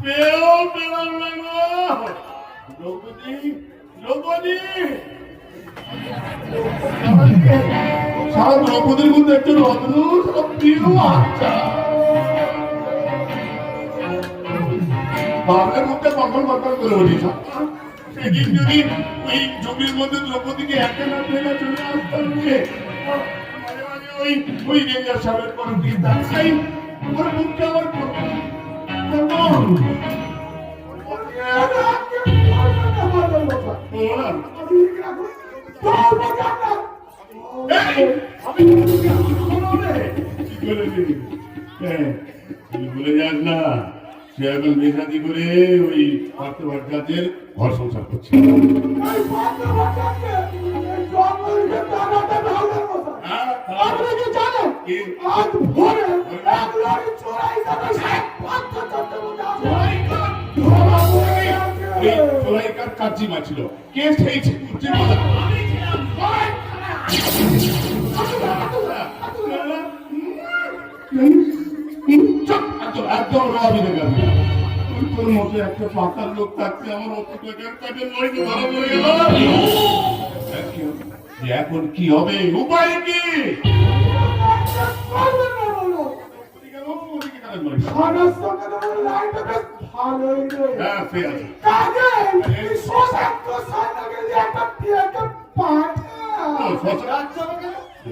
পেও পেলাম না গো দ্রৌপদী দ্রৌপদী সারা দ্রৌপদীর মধ্যে একটা রত্ন সব প্রিয় আচ্ছা বাবার মুখটা কখন কখন করে বলিস সেদিন যদি ওই জমির মধ্যে দ্রৌপদীকে একটা না ফেলে চলে আসতাম ওই ওই রেঞ্জার সাহেবের পর দিতাম সেই ওর মুখটা আমার ভুলে যাস না সে এখন বেসাদি করে ওই পার্থ ভট্টাচার্যের ঘর সংসার করছে কাজিমা ছিল কে সেই একদম রবি দেখাবি তোর মতো একটা পাকার লোক থাকতে আমার অত টাকার কাজে নয় ধরা পড়ে গেল এখন কি হবে উপায় কি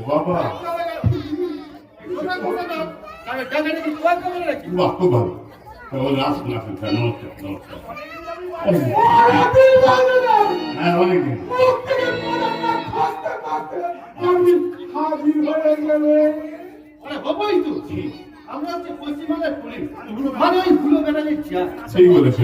বাবা খুব ভালো লাস্ট নমস্কার নমস্কার হ্যাঁ অনেকদিন আমরা হচ্ছে পশ্চিমবঙ্গের পুলিশ মানে ওই ভুলো বেড়ালের চেয়ার সেই বলেছে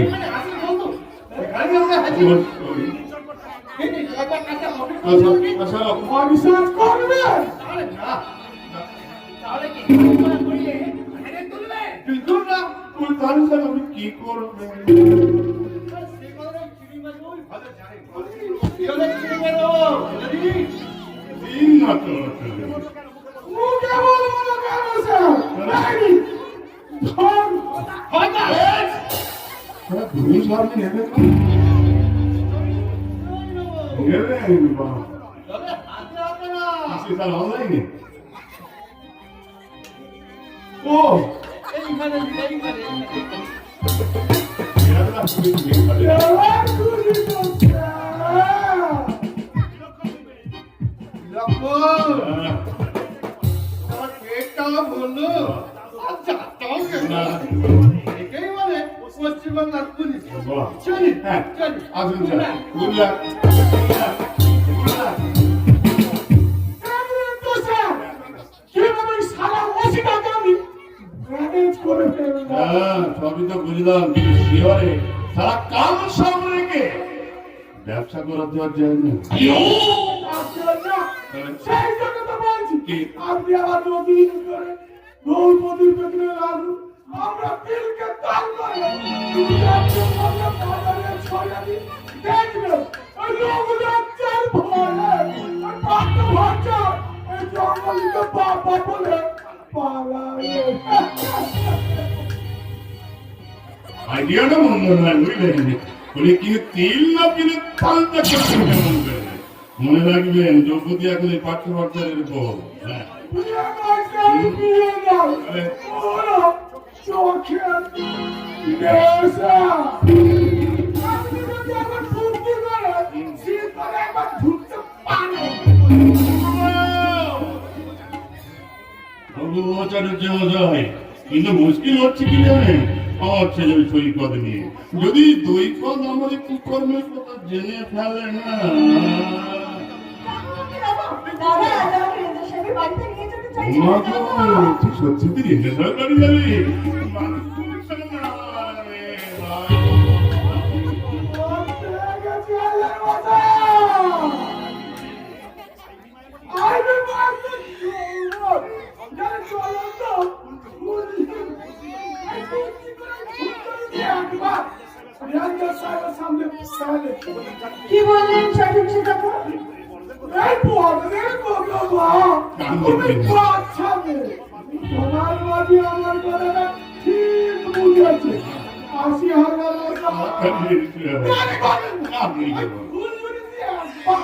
আমি কি করবো অনলাইনে ও পশ্চিমবাংলার পুলিশ আসুন সবই তো বুঝলাম কিন্তু শিহরে সারা কাম সামনে ব্যবসা করা দেওয়ার যায় না সেই জন্য তো বলছি আপনি আবার নতুন করে দ্রৌপদীর পেছনে লাগু আমরা দিলকে তাল করে দেখবেন ওই লোকদের চাল ভরে আর পাত্র ভাষা এই জঙ্গলকে বাবা বলে পালায় আইডিয়াটা মন্দ নয় বুঝলেন বলে কি তিল না কিনে তালটা করতে কেমন করে মনে রাখবেন দ্রৌপদী এখন এই পার্থ ভট্টাচার্যের বউ হ্যাঁ কিন্তু মুশকিল হচ্ছে কি জানেন আমার ছেলে সই পদ নিয়ে যদি দুই পদ আমার কুকর্মের কথা জেনে ফেলে না সত্যি তুই রেঞ্জার সাহেব বাড়ি যাবি কি বললেন সঠিক কথা এই পদের কথা তুমি বাচ্চা মেয়ে তোমার বাড়ি আমার কথাটা ঠিক বুঝেছে হাসি আর গেল না। আরে বলেন না। আপনি কি বলেন? ভুল করেছি, বাহ।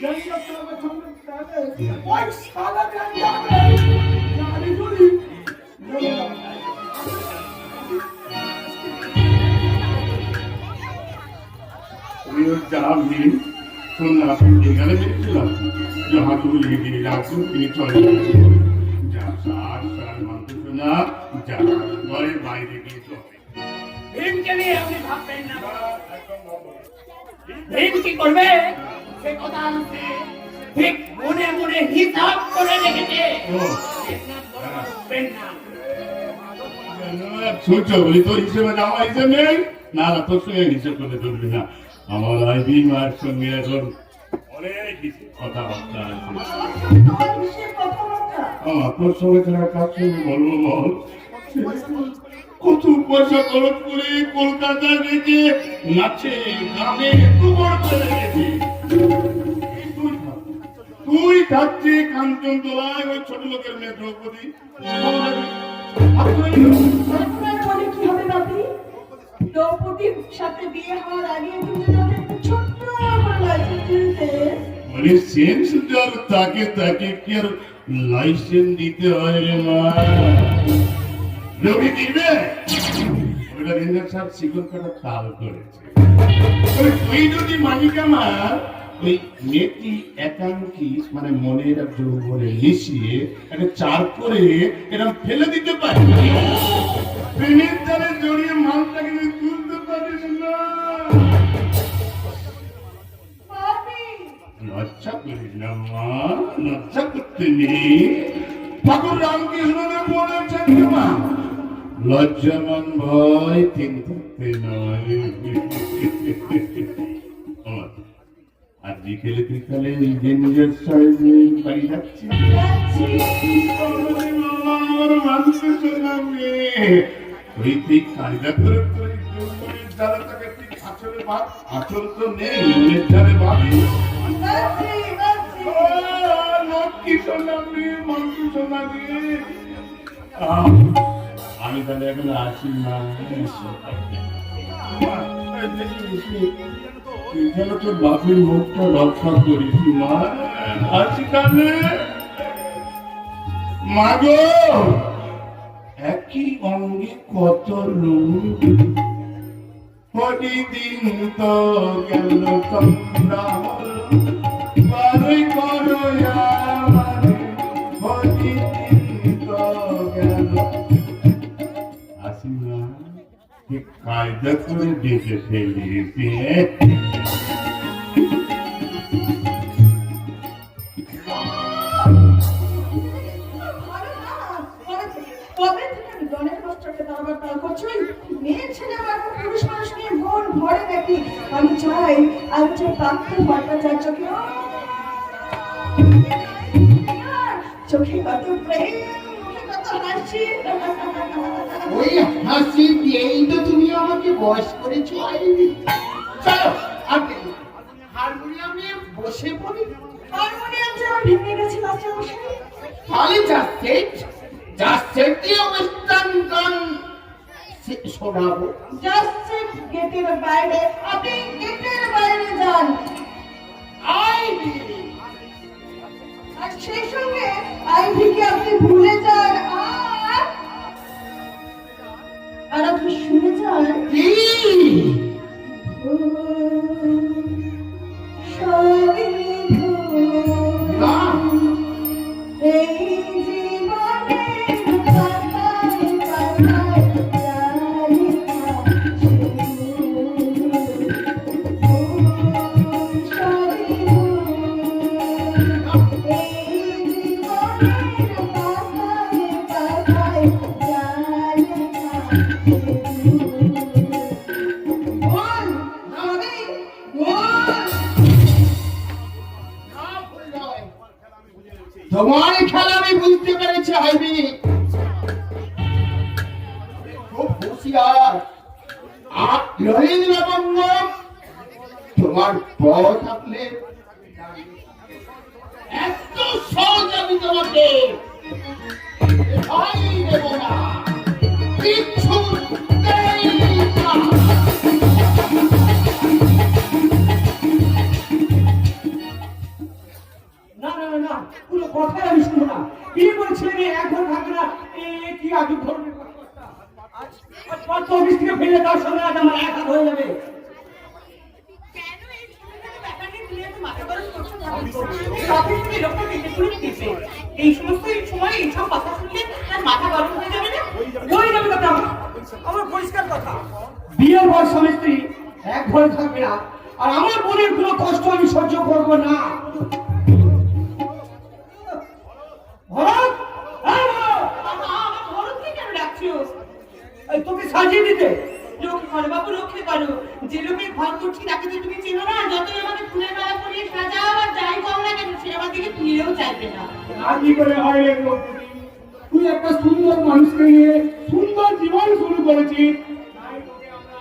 গঙ্গা সাগর সঙ্গে তাহলে ওই শালা গঙ্গা গাড়ি চুরি। আমিও জানি শোন আপনি এখানে দেখছিলাম যে হাতুড়ি দিয়ে রাখুন তিনি চলে গেছেন। যা সার সার মানতেছ না, যা ঘরের বাইরে গিয়ে চলে। ভীমকে নিয়ে আপনি ভাববেন না। ভীম কি করবে সে কথা আছে, ঠিক মনে মনে হিসাব করে রেখেছে। হিসাব করে ভাববেন না। ছোট বলি তোর হিসেবে আমার হিসেবে নেই। না না, তোর সঙ্গে হিসেব করে ধরবি না। আমার আইবি মার সঙ্গে এখন অনেক কিছু কথাবার্তা আছে। তোমার কিসের কথাবার্তা? আমার তোর সঙ্গে ছাড়া কার সঙ্গে বলবো বল? কত পয়সা খরচ করে কলকাতা থেকে নাচে গানে টুকর করে রেখেছি। তুই থাকছি কাঞ্চন তোলায় ওই ছোট লোকের মেয়ে দ্রৌপদী। আপনার বলে কি হবে বাপি? দ্রৌপদীর সাথে বিয়ে হওয়ার আগে তুমি যদি ছোট্ট আমার লাইসেন্স দিতে, মানে সেন্স যার তাকে তাকে কি আর লাইসেন্স দিতে হয় রে মা? রবি দিবে ওটা রেঞ্জার সাহেব শিকল কাটা তাল করেছে। তুই যদি মালিক আমার ওই মেয়েটি একাঙ্কি মানে মনের যৌবনে মিশিয়ে একটা চার করে এরকম ফেলে দিতে পারি, প্রেমের দ্বারে জড়িয়ে মালটাকে তুলতে পারিস না। বাপি লজ্জা করিস না মা, লজ্জা করতে নেই। ঠাকুর রামকৃষ্ণদেব বলেছেন যে মা, লজ্জামান ভয় তিন থাকতে নয়। আর বিকেলে বিকালে ওই রেঞ্জার সাহেবের বাড়ি যাচ্ছি। আমার মানুষের জন্য ওই তুই কায়দা করে তোর যারা তাকে ঠিক আচলে ভাব, আচল তো নেই মনের যারে ভাবি। বাপি বাপি লক্ষ্মী সোনামি মাংসু সোনামি। আমি তাহলে এখন আসি না। তুই যেন তোর বাপের মুখটা রক্ষা করিস মা। আসি কানে মাগো, একই অঙ্গে কত রূপ, প্রতিদিন তো গেল তোমরা বারোই করো আমারে, প্রতিদিন তো গেল। আসি না, ঠিক কায়দা করে ডেকে ফেলিয়েছি। ভালো না, কবে থেকে আমি গণের মাস্টারকে তারবার তাল করছি? মেয়ে ছেলে আমার পুরুষ মানুষ নিয়ে মন ভরে নাকি? আমি চাই প্রাপ্ত ভট্টাচার্যকে চোখে কত প্রেম, মুখে কত হাসি। ওই হাসি দিয়েই তো তুমি আমাকে বয়স করেছো। চলো আপনি হারমোনিয়ামে বসে পড়ি। হারমোনিয়াম যে আমার ভেঙে গেছে মাস্টার মশাই। তাহলে জাস্টেট দিয়ে ওয়েস্টার্ন গান শোনাবো। জাস্ট গেটের বাইরে, আপনি গেটের বাইরে যান। আর সেই সঙ্গে আইভিকে আপনি ভুলে যান। আর আপনি শুনে যান সবই এই জীবনে পাতায় পাতায় তোমার খেলা আমি বুঝতে পেরেছি। হাইবি খুব হুঁশিয়ার। আর নরেন্দ্রবঙ্গ তোমার পথ থাকলে এত সহজ আমি তোমাকে ভয় দেব না, কিচ্ছু থাকে না। কি আজব ধরনের কথা। আজ পাঁচ অফিস থেকে ফিরে তার সঙ্গে আজ আমার এক হাত হয়ে যাবে। কেন এই ছোটখাটো ব্যাপার নিয়ে তুমি এত মাথা গরম করছো ভাবছো? অফিস থেকে লোকটা দিতে পুরো দিতে। এই সমস্ত সময় এইসব কথা শুনলে তার মাথা গরম হয়ে যাবে না? হয়ে যাবে কথা আমার পরিষ্কার কথা। বিয়ের পর স্বামী স্ত্রী এক ঘরে থাকবে না, আর আমার বোনের কোনো কষ্ট আমি সহ্য করবো না। ভরত, এই ভরত! বাবা, আমার ভরতকে কেন ডাকছো? এই তোকে সাজিয়ে দিতে। লোক ঘরে বাবু রক্ষে করো। যে লোকের ঘর করছি তাকে তো তুমি চেনো না। যতই আমাকে ফুলের মালা পরিয়ে সাজাও আর যাই করো না কেন, সে আমার দিকে ফিরেও চাইবে না। আর কি করে হয় রে দ্রৌপদী? তুই একটা সুন্দর মানুষকে নিয়ে সুন্দর জীবন শুরু করেছিস, তাই তোকে আমরা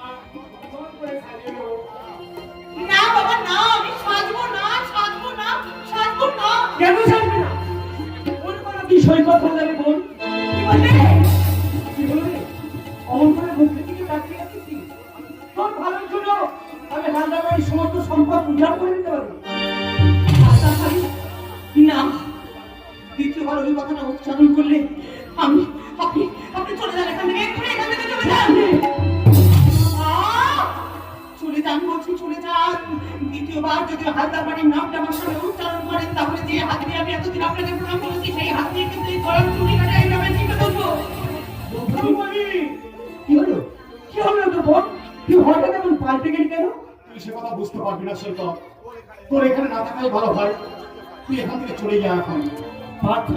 সুন্দর করে সাজিয়ে দেবো। না বাবা না, আমি সাজবো না, সাজবো না, সাজবো না। কেন সাজবি না? ওর কোনো বিষয় কথা জানি বল। কি বলবে? কি বলবে? অমন করে মুখের দিকে তাকিয়ে আছিস কি? তোর ভালোর জন্য আমি হালদারের সমস্ত সম্পদ উজাড় করে দিতে পারি। আশা করি না। দ্বিতীয়বার ওই কথাটা উচ্চারণ করলে আমি আপনি আপনি চলে যান এখান থেকে, এক্ষুনি এখান থেকে চলে যান। চলে যান বলছি, চলে যান। দ্বিতীয়বার যদি হালদার বাড়ির নামটা আমার সামনে উচ্চারণ করেন, তাহলে যে হাত দিয়ে আমি এতদিন আপনাকে প্রণাম করেছি, সেই হাত দিয়ে কিন্তু এই গরম চুরি কাটা এই নামে টিপে দেবো। দ্রৌপদী, কি হলো? কি হলো তোর বোন? তুই হঠাৎ এমন পাল্টে গেলি কেন? তুই সে কথা বুঝতে পারবি না সে তো। তোর এখানে না থাকাই ভালো হয়। তুই এখান থেকে চলে যা এখন। পার্থ,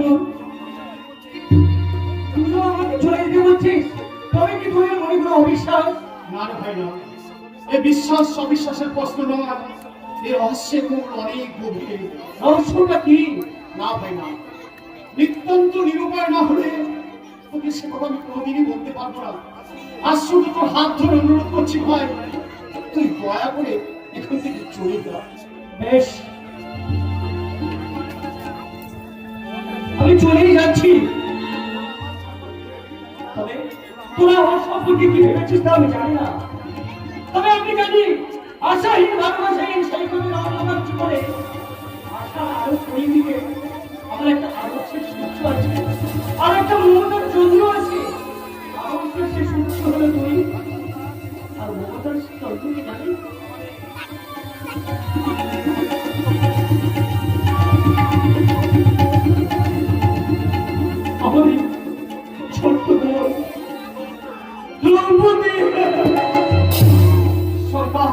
তুইও আমাকে চলে যেতে বলছিস? তবে কি তুই মনে কোনো অবিশ্বাস? না রে ভাই না, এই বিশ্বাস অবিশ্বাসের প্রশ্ন নয়, এই রহস্যের মূল অনেক গভীর। রহস্যটা কি? না ভাই না, নিত্যন্ত নিরুপায় না হলে তোকে সে কথা আমি কোনোদিনই বলতে পারবো না। আজ শুধু তোর হাত ধরে অনুরোধ করছি ভাই, তুই দয়া করে এখান থেকে চলে যা। বেশ, আমি চলেই যাচ্ছি। তবে তোরা আমার সম্পর্কে কি ভেবেছিস তা আমি জানি না। তবে আমি জানি আশাহীন ভালোবাসাহীন সেই করে রমণার জীবনে আশা আরো ছড়িয়ে দিকে আমার একটা আদর্শের সূর্য আছে, আর একটা মমতার চন্দ্র আছে। আদর্শের সে সূর্য হলো তুই, আর মমতার সে চন্দ্রকে জানি। আমাদের ছোট্ট বোন দ্রৌপদী সর্বা,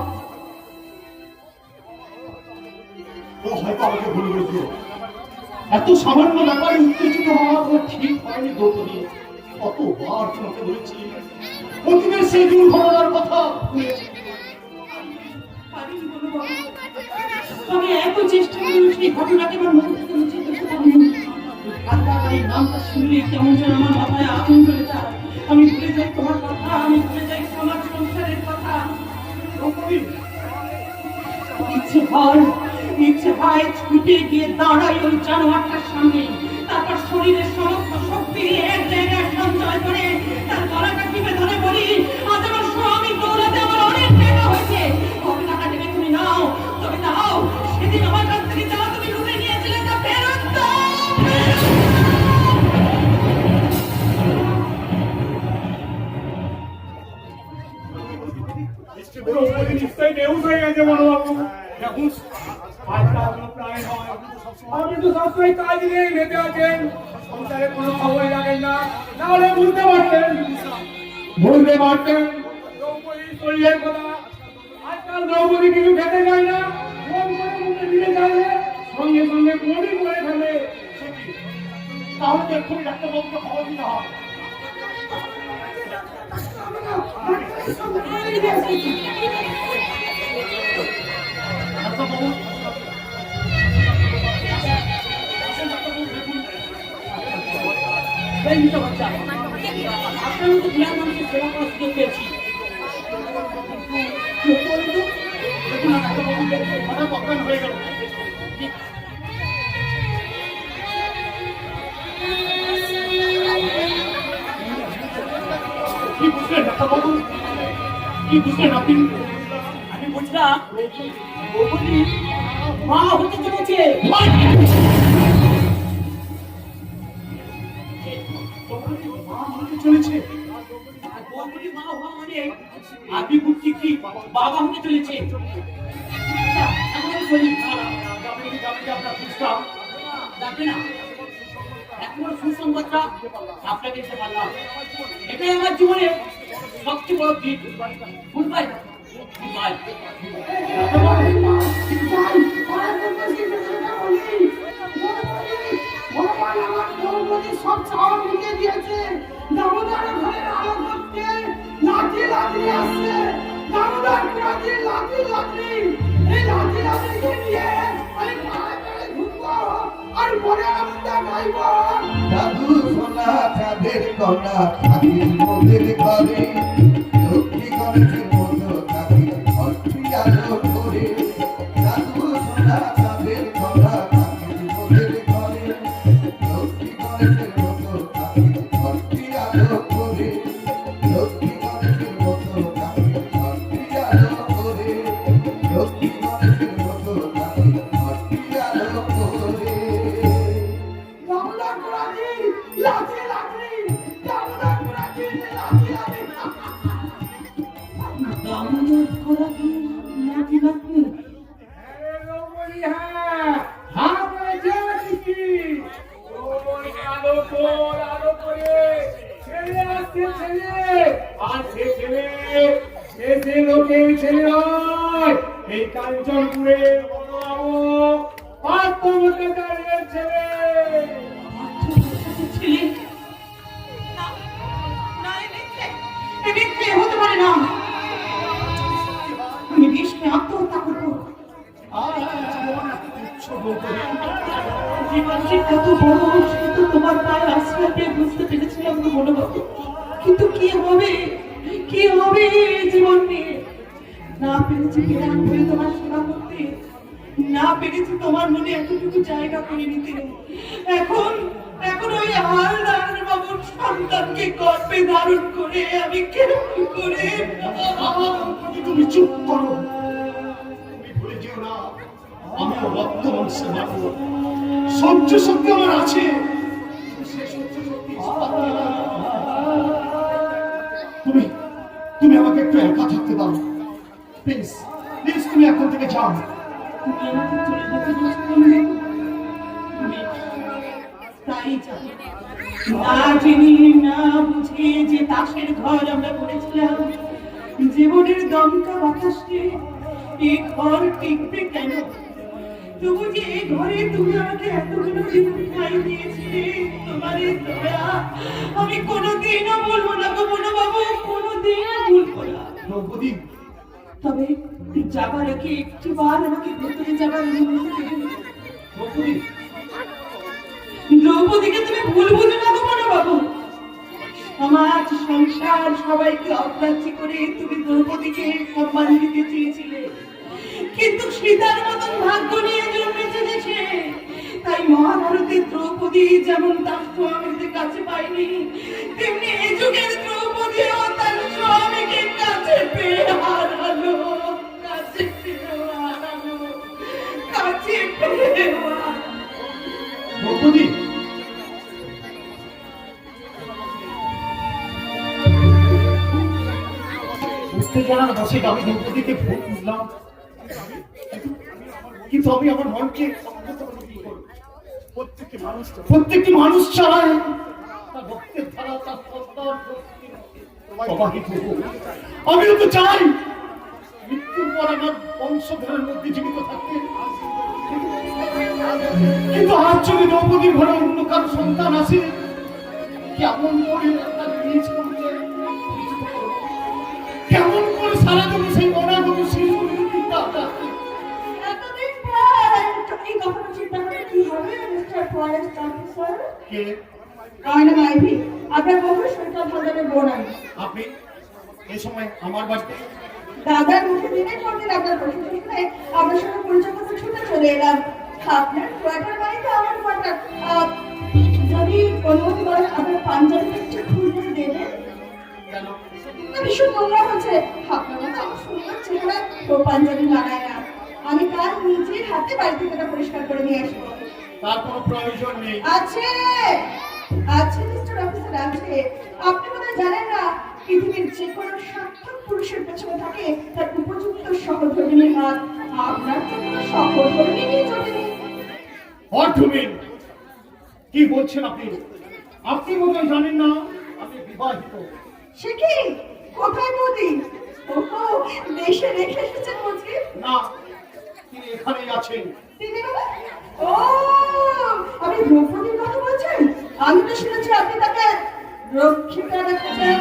ও হয়তো আমাকে ভুল বুঝলো। এত সামান্য ব্যাপারে উত্তেজিত হওয়া তো ঠিক হয়নি দ্রৌপদী। কতবার তোমাকে বলেছি অতীতের সেই দুর্ঘটনার কথা ভুলেছি। পারিনি বলো বাবা। আমি এত চেষ্টা করেও সেই ঘটনাকে আমার মন থেকে মুছে ফেলতে পারিনি। হালদার বাড়ির নামটা শুনলে কেমন যেন আমার মাথায় আগুন জ্বলে যায়। আমি ভুলে যাই তোমার কথা, আমি ভুলে যাই আমার সংসারের কথা। দ্রৌপদী, ইচ্ছে হয় ছুটে গিয়ে দাঁড়াই ওই জানোয়ারটার সামনে, তারপর শরীরের সমস্ত শক্তি এক জায়গায় সঞ্চয় করে তার গলাটা টিপে ধরে বলি, আজ আমার স্বামী দৌড়াতে আমার অনেক টাকা হয়েছে, কত টাকা দেবে তুমি নাও, তবে দাও সেদিন আমার কাছ থেকে যা তুমি লুটে নিয়েছিলে তা ফেরত দাও। দ্রৌপদী নিশ্চয়ই বেহুশ হয়ে গেছে বড়বাবু। দেখুন, আজকাল কোনো প্রায় নয়। আপনি তো সবসময় কাজ নিয়েই মেতে আছেন, সংসারে কোনো খবরই রাখেন না। নাহলে বুঝতে পারতেন দ্রৌপদীর শরীরের কথা। আজকাল দ্রৌপদী কিছু খেতে চায় না, মন করে মুখে দিতে চাইলে সঙ্গে সঙ্গে বমি করে ফেলে। তাহলে তো এক্ষুনি ডাক্তারবাবুকে খবর দিতে হবে। ডাক্তারবাবু, এই নিতে বাচ্চা, আপনার মতো বিয়ার মানুষের সেবা করার সুযোগ পেয়েছি। দেখুন না ডাক্তারবাবু, হঠাৎ অজ্ঞান হয়ে গেল। কি বুঝলেন ডাক্তারবাবু? কি বুঝলেন আপনি? আমি বুঝলাম দ্রৌপদী মা হতে চলেছে। দ্রৌপদী মা হতে চলেছে। আর দ্রৌপদী মা হওয়া মানে আপনি বুঝছি কি বাবা হতে চলেছে। আচ্ছা, এখন আমি বলি, যাবে আপনার বিশ্রাম যাবে না, এখন সুসংবাদটা আপনাকে দিতে পারলাম। এটাই আমার জীবনে সবচেয়ে বড় দিক। Goodbye, goodbye. সব চাওয়া মিলিয়ে দিয়েছে। দামোদর ঘরের আলো করতে লাঠি লাঠি আসছে। দামোদর লাঠি লাঠি লাঠি, এই লাঠি লাঠিকে নিয়ে আমি পাড়ায় পাড়ায় ঘুরবো আর মনে আনন্দ গাইবো। দাদু সোনা চাঁদের কণা থাকি মোদের ঘরে, লক্ষ্মী গণেশের মতো থাকি অর্থী আলো করে। দাদু সোনা চাঁদের কণা থাকি মোদের ঘরে, লক্ষ্মী গণেশের মতো থাকি অর্থী আলো করে। লক্ষ্মী গণেশের মতো থাকি অর্থী আলো করে। লক্ষ্মী গণেশের মতো থাকি অর্থী আলো করে। দামোদর লাঠি লাঠি লাঠি, দামোদর লাঠি লাঠি লাঠি। দামোদর ঘোড়াকে লাঠি লাঠি। দ্রৌপদী, হ্যাঁ হ্যাঁ বলেছে ঠিকই। ওই আলো করে ছেলে আসছে, ছেলে। আর সে ছেলে সে লোকের ছেলে নয়, এই কাঞ্চনপুরে বড়বাবু আত্মহত্যাকারীর ছেলে। ছেলে না, না, এ মিথ্যে হতে পারে না। আমি বিষকে আত্মহত্যা করবো। জীবনটি কত বড় সেটা তোমার পায়ে আশ্রয় পেয়ে বুঝতে পেরেছিলাম তো মনে বাবু। কিন্তু কি হবে, কি হবে জীবন নিয়ে? না পেরেছি বিধান করে তোমার সেবা করতে, না পেরেছি তোমার মনে এতটুকু জায়গা করে নিতে। এখন এখন ওই হালদার বাবুর সন্তানকে গর্ভে ধারণ করে আমি কেমন করে? তুমি চুপ করো, তুমি ভুলে যেও না আমি রক্ত মাংসে মারব। সহ্য শক্তি আমার আছে, সে সহ্য শক্তি তুমি তুমি আমাকে একটু একা থাকতে দাও প্লিজ, প্লিজ তুমি এখন থেকে যাও। তুমি আমাকে চলে যেতে বলছো না? আমি তাই যাবো। না জেনে না বুঝে যে তাসের ঘর আমরা করেছিলাম, জীবনের দমকা বাতাসে এই ঘর টিকবে কেন? তবু যে এই ঘরে তুমি আমাকে এতগুলো জীবন খাই দিয়েছিলে, তোমার এই দয়া আমি কোনোদিনও বলবো না গো বাবু, কোনোদিনও ভুলবো না। দ্রৌপদী, তবে যাবার আগে একটিবার আমাকে ভেতরে যাবার অনুমতি দেবেন? দ্রৌপদী, দ্রৌপদীকে তুমি ভুল বুঝো না গো বাবু। সমাজ সংসার সবাইকে অগ্রাহ্য করে তুমি দ্রৌপদীকে সম্মান দিতে চেয়েছিলে, কিন্তু সীতার মতন ভাগ্য নিয়ে জন্মেছে যে সে। তাই মহাভারতের দ্রৌপদী যেমন তার স্বামীদের কাছে পায়নি, তেমনি এই যুগের দ্রৌপদীও তার স্বামীকে কাছে পেয়ে হারালো, কাছে পেয়ে হারালো, কাছে পেয়ে হারালো। দ্রৌপদী, উত্তেজনার বসে আমি দ্রৌপদীকে ভুল বুঝলাম, কিন্তু আমি আমার মনকে প্রত্যেকটি মানুষ চায় তার রক্তের ধারা তার সন্তান প্রবাহিত হোক। আমিও তো চাই মৃত্যুর পর আমার বংশধরের মধ্যে জীবিত থাকতে, কিন্তু আজ যদি দ্রৌপদীর ঘরে অন্য কারো সন্তান আসে, কেমন করে তার নিজ করবে, কেমন করে সারা দেবো সেই অনাগত শিশুর এতদিন পর এই কখনো চিন্তা করে কি হবে মিস্টার ফরেস্ট অফিসার? কে আমার নাম আইভি, আপনার বহু সৈকত হাজারের বোন আমি। আপনি এই সময় আমার বাড়িতে? দাদার মুখে দিনের পর দিন আপনার প্রশংসা শুনে আপনার সঙ্গে পরিচয় করতে ছুটে চলে এলাম। আপনার কোয়ার্টার বাড়িতে আমার কোয়ার্টার, যদি অনুমতি করেন আপনার পাঞ্জাবিটা একটু খুলে দেবেন। কেন? ভীষণ নোংরা হচ্ছে, আপনার মতো আমার সুন্দর চেহারা তো পাঞ্জাবি মানায় না। আমি কাল নিজের হাতে বাড়ি থেকে এটা পরিষ্কার করে নিয়ে আসবো। তার কোনো প্রয়োজন নেই। আছে আছে মিস্টার অফিসার লাগছে। আপনি বোধহয় জানেন না, পৃথিবীর যে কোনো সার্থক পুরুষের পেছনে থাকে তার উপযুক্ত সহধর্মিনীর হাত। আপনার তো কোনো সহধর্মিনী নিয়ে জোটেনি। What do you mean? কি বলছেন আপনি? আপনি বোধহয় জানেন না আমি বিবাহিত। সে কি? কোথায় বৌদি? ওহো, দেশে রেখে এসেছেন বুঝি? না, তিনি এখানেই আছেন। তিনি মানে? ও, আপনি দ্রৌপদীর কথা বলছেন? আমি তো শুনেছি আপনি তাকে রক্ষিতা রাখছেন।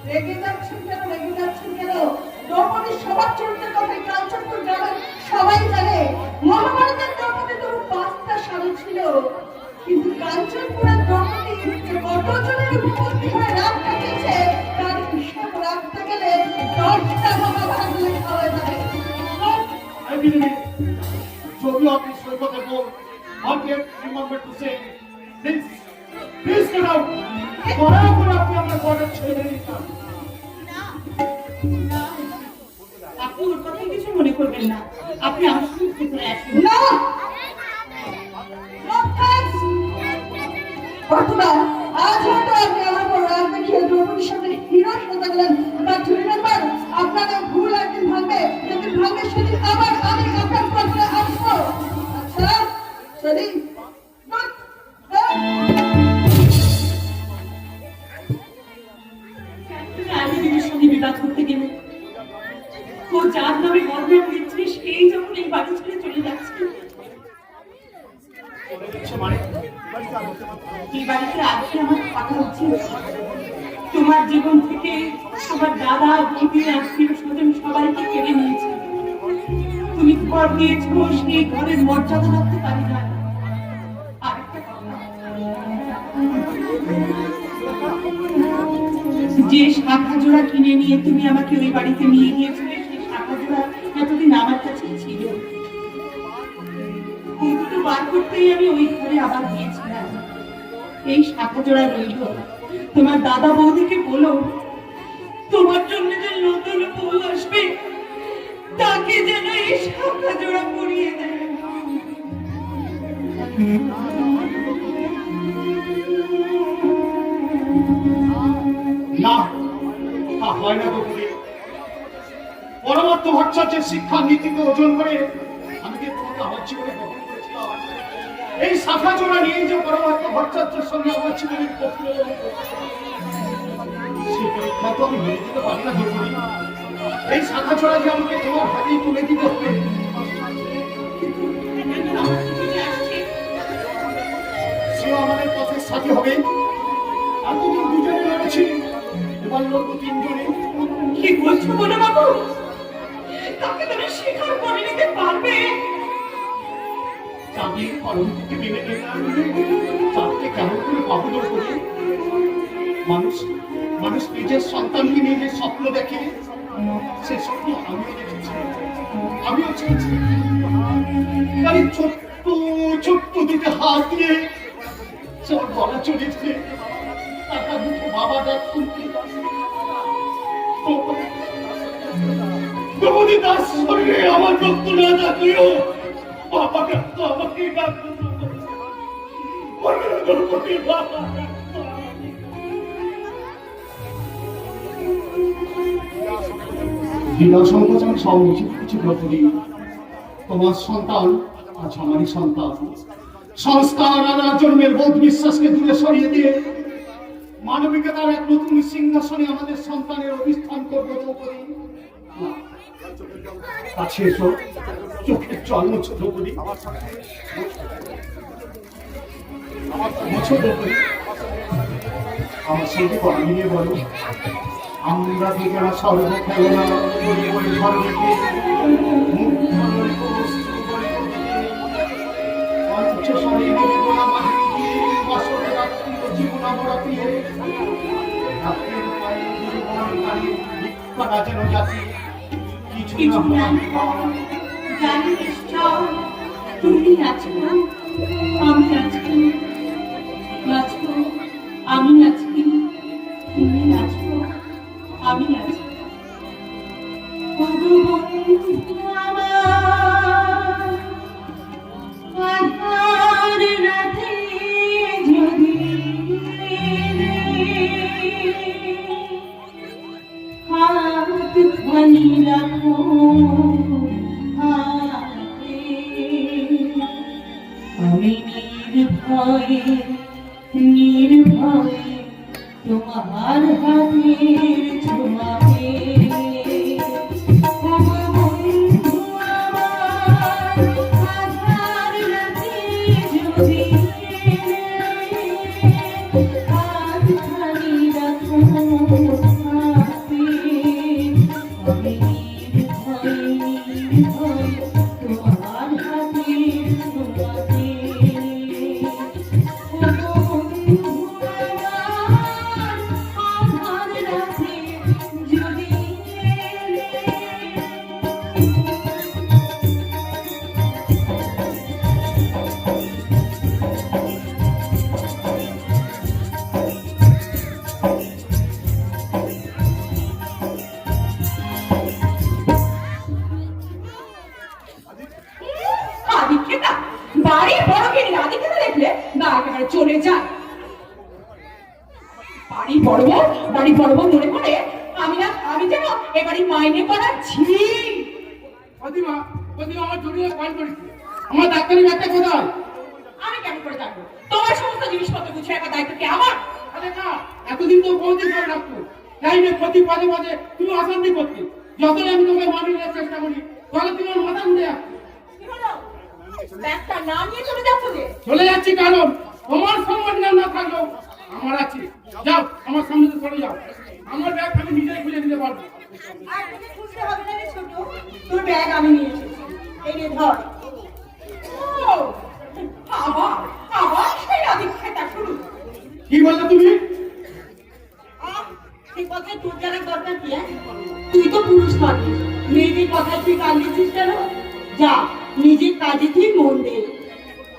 রেগে যাচ্ছেন কেন? রেগে যাচ্ছেন কেন? দ্রৌপদীর স্বভাব চরিত্রের কথা কালচক্র গ্রামের সবাই জানে। মহাভারতের দ্রৌপদী তো 5টা শাড়ি ছিল, কিন্তু কাঞ্চনপুরের দ্রৌপদী যে কতজনের উপপত্তি হয়ে রাত কাটিয়েছে তার হিসাব রাখতে গেলে 10টা মহাভারত খাওয়া যায়। I believe it. যদিও আপনি সৈকতের বোন, but yet remember to say, please get out. দয়া করে আপনি আমার ঘরের ছেড়ে দিন। আপনি ওর কথায় কিছু মনে করবেন না, আপনি আমার সঙ্গে ভিতরে আসুন। না! No thanks! অথবা আজ হয়তো আপনি আমার উপর রাগ দেখিয়ে দ্রৌপদীর সাথে হিরো সাজা গেলেন, বাট রিমেম্বার, আপনাদের ভুল একদিন ভাঙবে, যেদিন ভাঙবে সেদিন আবার আমি আপনার পথে আসবো। আচ্ছা, চলি। Good. তুমি আইনজীবীর সঙ্গে বিবাদ করতে গেলে ও যার নামে বদনাম দিচ্ছে সেই যখন এই বাড়ি ছেড়ে চলে যাচ্ছে, চলে যাচ্ছে মানে? এই বাড়িতে আসলে আমার থাকা উচিত। তোমার জীবন থেকে তোমার দাদা, দিদি, আত্মীয় স্বজন সবাইকে কেড়ে নিয়েছে। তুমি ঘর দিয়েছো, সেই ঘরের মর্যাদা রাখতে পারি না। আরেকটা কথা, যে শাখা জোড়া কিনে নিয়ে তুমি আমাকে ওই বাড়িতে নিয়ে গিয়েছিলে, সেই শাখা জোড়া এতদিন আমার কাছেই ছিল। এই দুটো বার করতেই আমি ওই ঘরে আবার গিয়েছিলাম। এই শাখা জোড়া রইল। তোমার দাদা বৌদিকে বলো, তোমার জন্য যে নতুন বউ আসবে তাকে যেন এই শাখা জোড়া পরিয়ে দেয়। না, তা হয় না বকুলি। পরমাত্ম ভট্টাচার্যের শিক্ষা নীতিকে ওজন করে আমি যে তোমাকে আমার জীবনে গ্রহণ করেছিলাম, এই শাখা জোড়া নিয়ে যে পরমাত্ম ভট্টাচার্যের সঙ্গে আমার জীবনের সেই পরীক্ষা তো আমি মেনে দিতে পারি না বকুলি। এই শাখা জোড়া যে আমাকে তোমার হাতেই তুলে দিতে হবে। সেও আমাদের পথের সাথী হবে। এতদিন দুজনে লড়েছি, এবার লড়বো 3 জনে। কি বলছো বলো বাবু? তাকে তুমি স্বীকার করে নিতে পারবে? চাঁদের পরবর্তীতে মেনে নিলাম। চাঁদকে কেমন করে বাহুদর করে মানুষ নিজের সন্তানকে নিয়ে যে স্বপ্ন দেখে, সে স্বপ্ন আমিও দেখেছি, আমিও চেয়েছি। তাই ছোট্ট দুটো হাত দিয়ে সব গলা চড়েছে, তার মুখে বাবা ডাক শুনতে। দ্রৌপদী দাস শরীরে আমার রক্ত না থাকলেও বাবা ডাকতো আমাকে, ডাকতো দ্রৌপদী বাবা। বিনা সংকোচন সব উচিত কিছু দ্রৌপদী। তোমার সন্তান আজ আমারই সন্তান। সংস্কার আনার জন্মের বোধ বিশ্বাসকে দূরে সরিয়ে দিয়ে মানবিকতার এক নতুন সিংহাসনে আমাদের সন্তানের অধিষ্ঠান করবো দ্রৌপদী। কাছে এসো, চোখের জল মুছো দ্রৌপদী, মুছো দ্রৌপদী। আমার সঙ্গে কথা মিলিয়ে বলো, আমরা দুজনা স্বর্গ খেল না ঘর রেখে পঞ্চ শরীর বেদনা মাহিনী বাসরে রাত্রি জীবন আমরা প্রিয়ে রাত্রের পায়ে দুর্বলকারী ভিক্ষা যেন জাতি কিছু না জানি নিশ্চয় তুমি আছো, আমি আছি, আছো, আমি আছি, তুমি আছো, আমি আছি। আমার রাধে নির্ভয়ে তোমার হাতের ছোঁয়াতে বন্ধু আমার আধার রাতে যদি হাতখানি রাখো হাতে আমি নির্ভয়ে তোমার হাতের ছোঁয়াতে আদিক্ষেতা বাড়ির বড় গিয়ে আদিক্ষেতা দেখলে না একেবারে চলে যায়। বাড়ি বড় মনে করে আমি যেন এবারে মাইনে করা ঝি। প্রতিমা আমার জরুরি কল করেছি, আমার ডাক্তারি বাচ্চা কোথায়? আমি কেন করে জানবো? তোমার সমস্ত জিনিসপত্র গুছিয়ে রাখার দায়িত্ব কি আমার? আরে না, এতদিন তো বৌদি করে রাখতো, তাই না? প্রতি পদে পদে তুমি অশান্তি করতে, যতই আমি তোমাকে মানিয়ে নেওয়ার চেষ্টা করি তাহলে তোমার মাথা ঘুরে যাচ্ছে। কি হলো? ব্যাগটা না নিয়ে চলে যাচ্ছ যে? চলে যাচ্ছি কারণ তোমার সম্মান না থাকলেও আমার আছে। যাও, আমার সামনে থেকে সরে যাও, আমার ব্যাগ আমি নিজেই খুলে দিতে পারবো। আর তোকে খুঁজতে হবে না রে ছোট, তোর ব্যাগ আমি নিয়ে এসেছি, এই নে ধর। ও, আবার সেই আদিক্ষেতা শুরু। কি বললে তুমি? সেই কথায় তোর জানার দরকার কি? তুই তো পুরুষ মানুষ, মেয়েদের কথায় তুই কান দিচ্ছিস কেন? যা, নিজের কাজে তুই মন দে।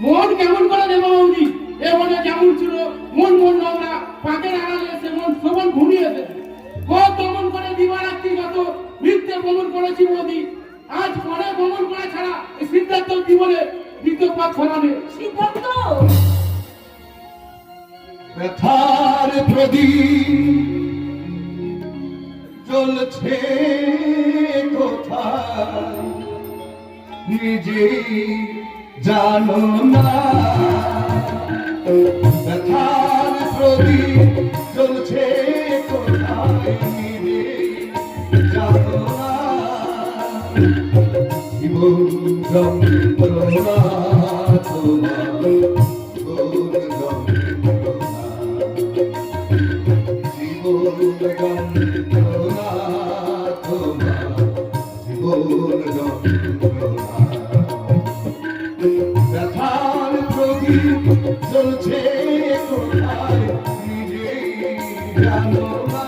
মন কেমন করে দেবো বৌদি? এ মনে যেমন ছিল মন নোংরা, পাকের আড়ালে এসে মন সবল ঘুরিয়ে দেবে। কত দমন করে দিবারাত্রি যত মিথ্যে ভ্রমণ করেছি বৌদি, আজ পরে ভ্রমণ করা ছাড়া এই সিদ্ধার্থ জীবনে দ্বিতীয় পথ খোলা নেই। সিদ্ধান্ত ব্যথার প্রদীপ জ্বলছে কোথায় নিজেই জানো না। ব্যথার প্রদীপ জ্বলছে কোথায় নিজেই জানো না। জীবন যন্ত্রণা তোমার জীবন যন্ত্রণা, জীবন যন্ত্রণা তোমার জীবন যন্ত্রণা। ব্যথার প্রদীপ জ্বলছে কোথায় নিজেই জানো না।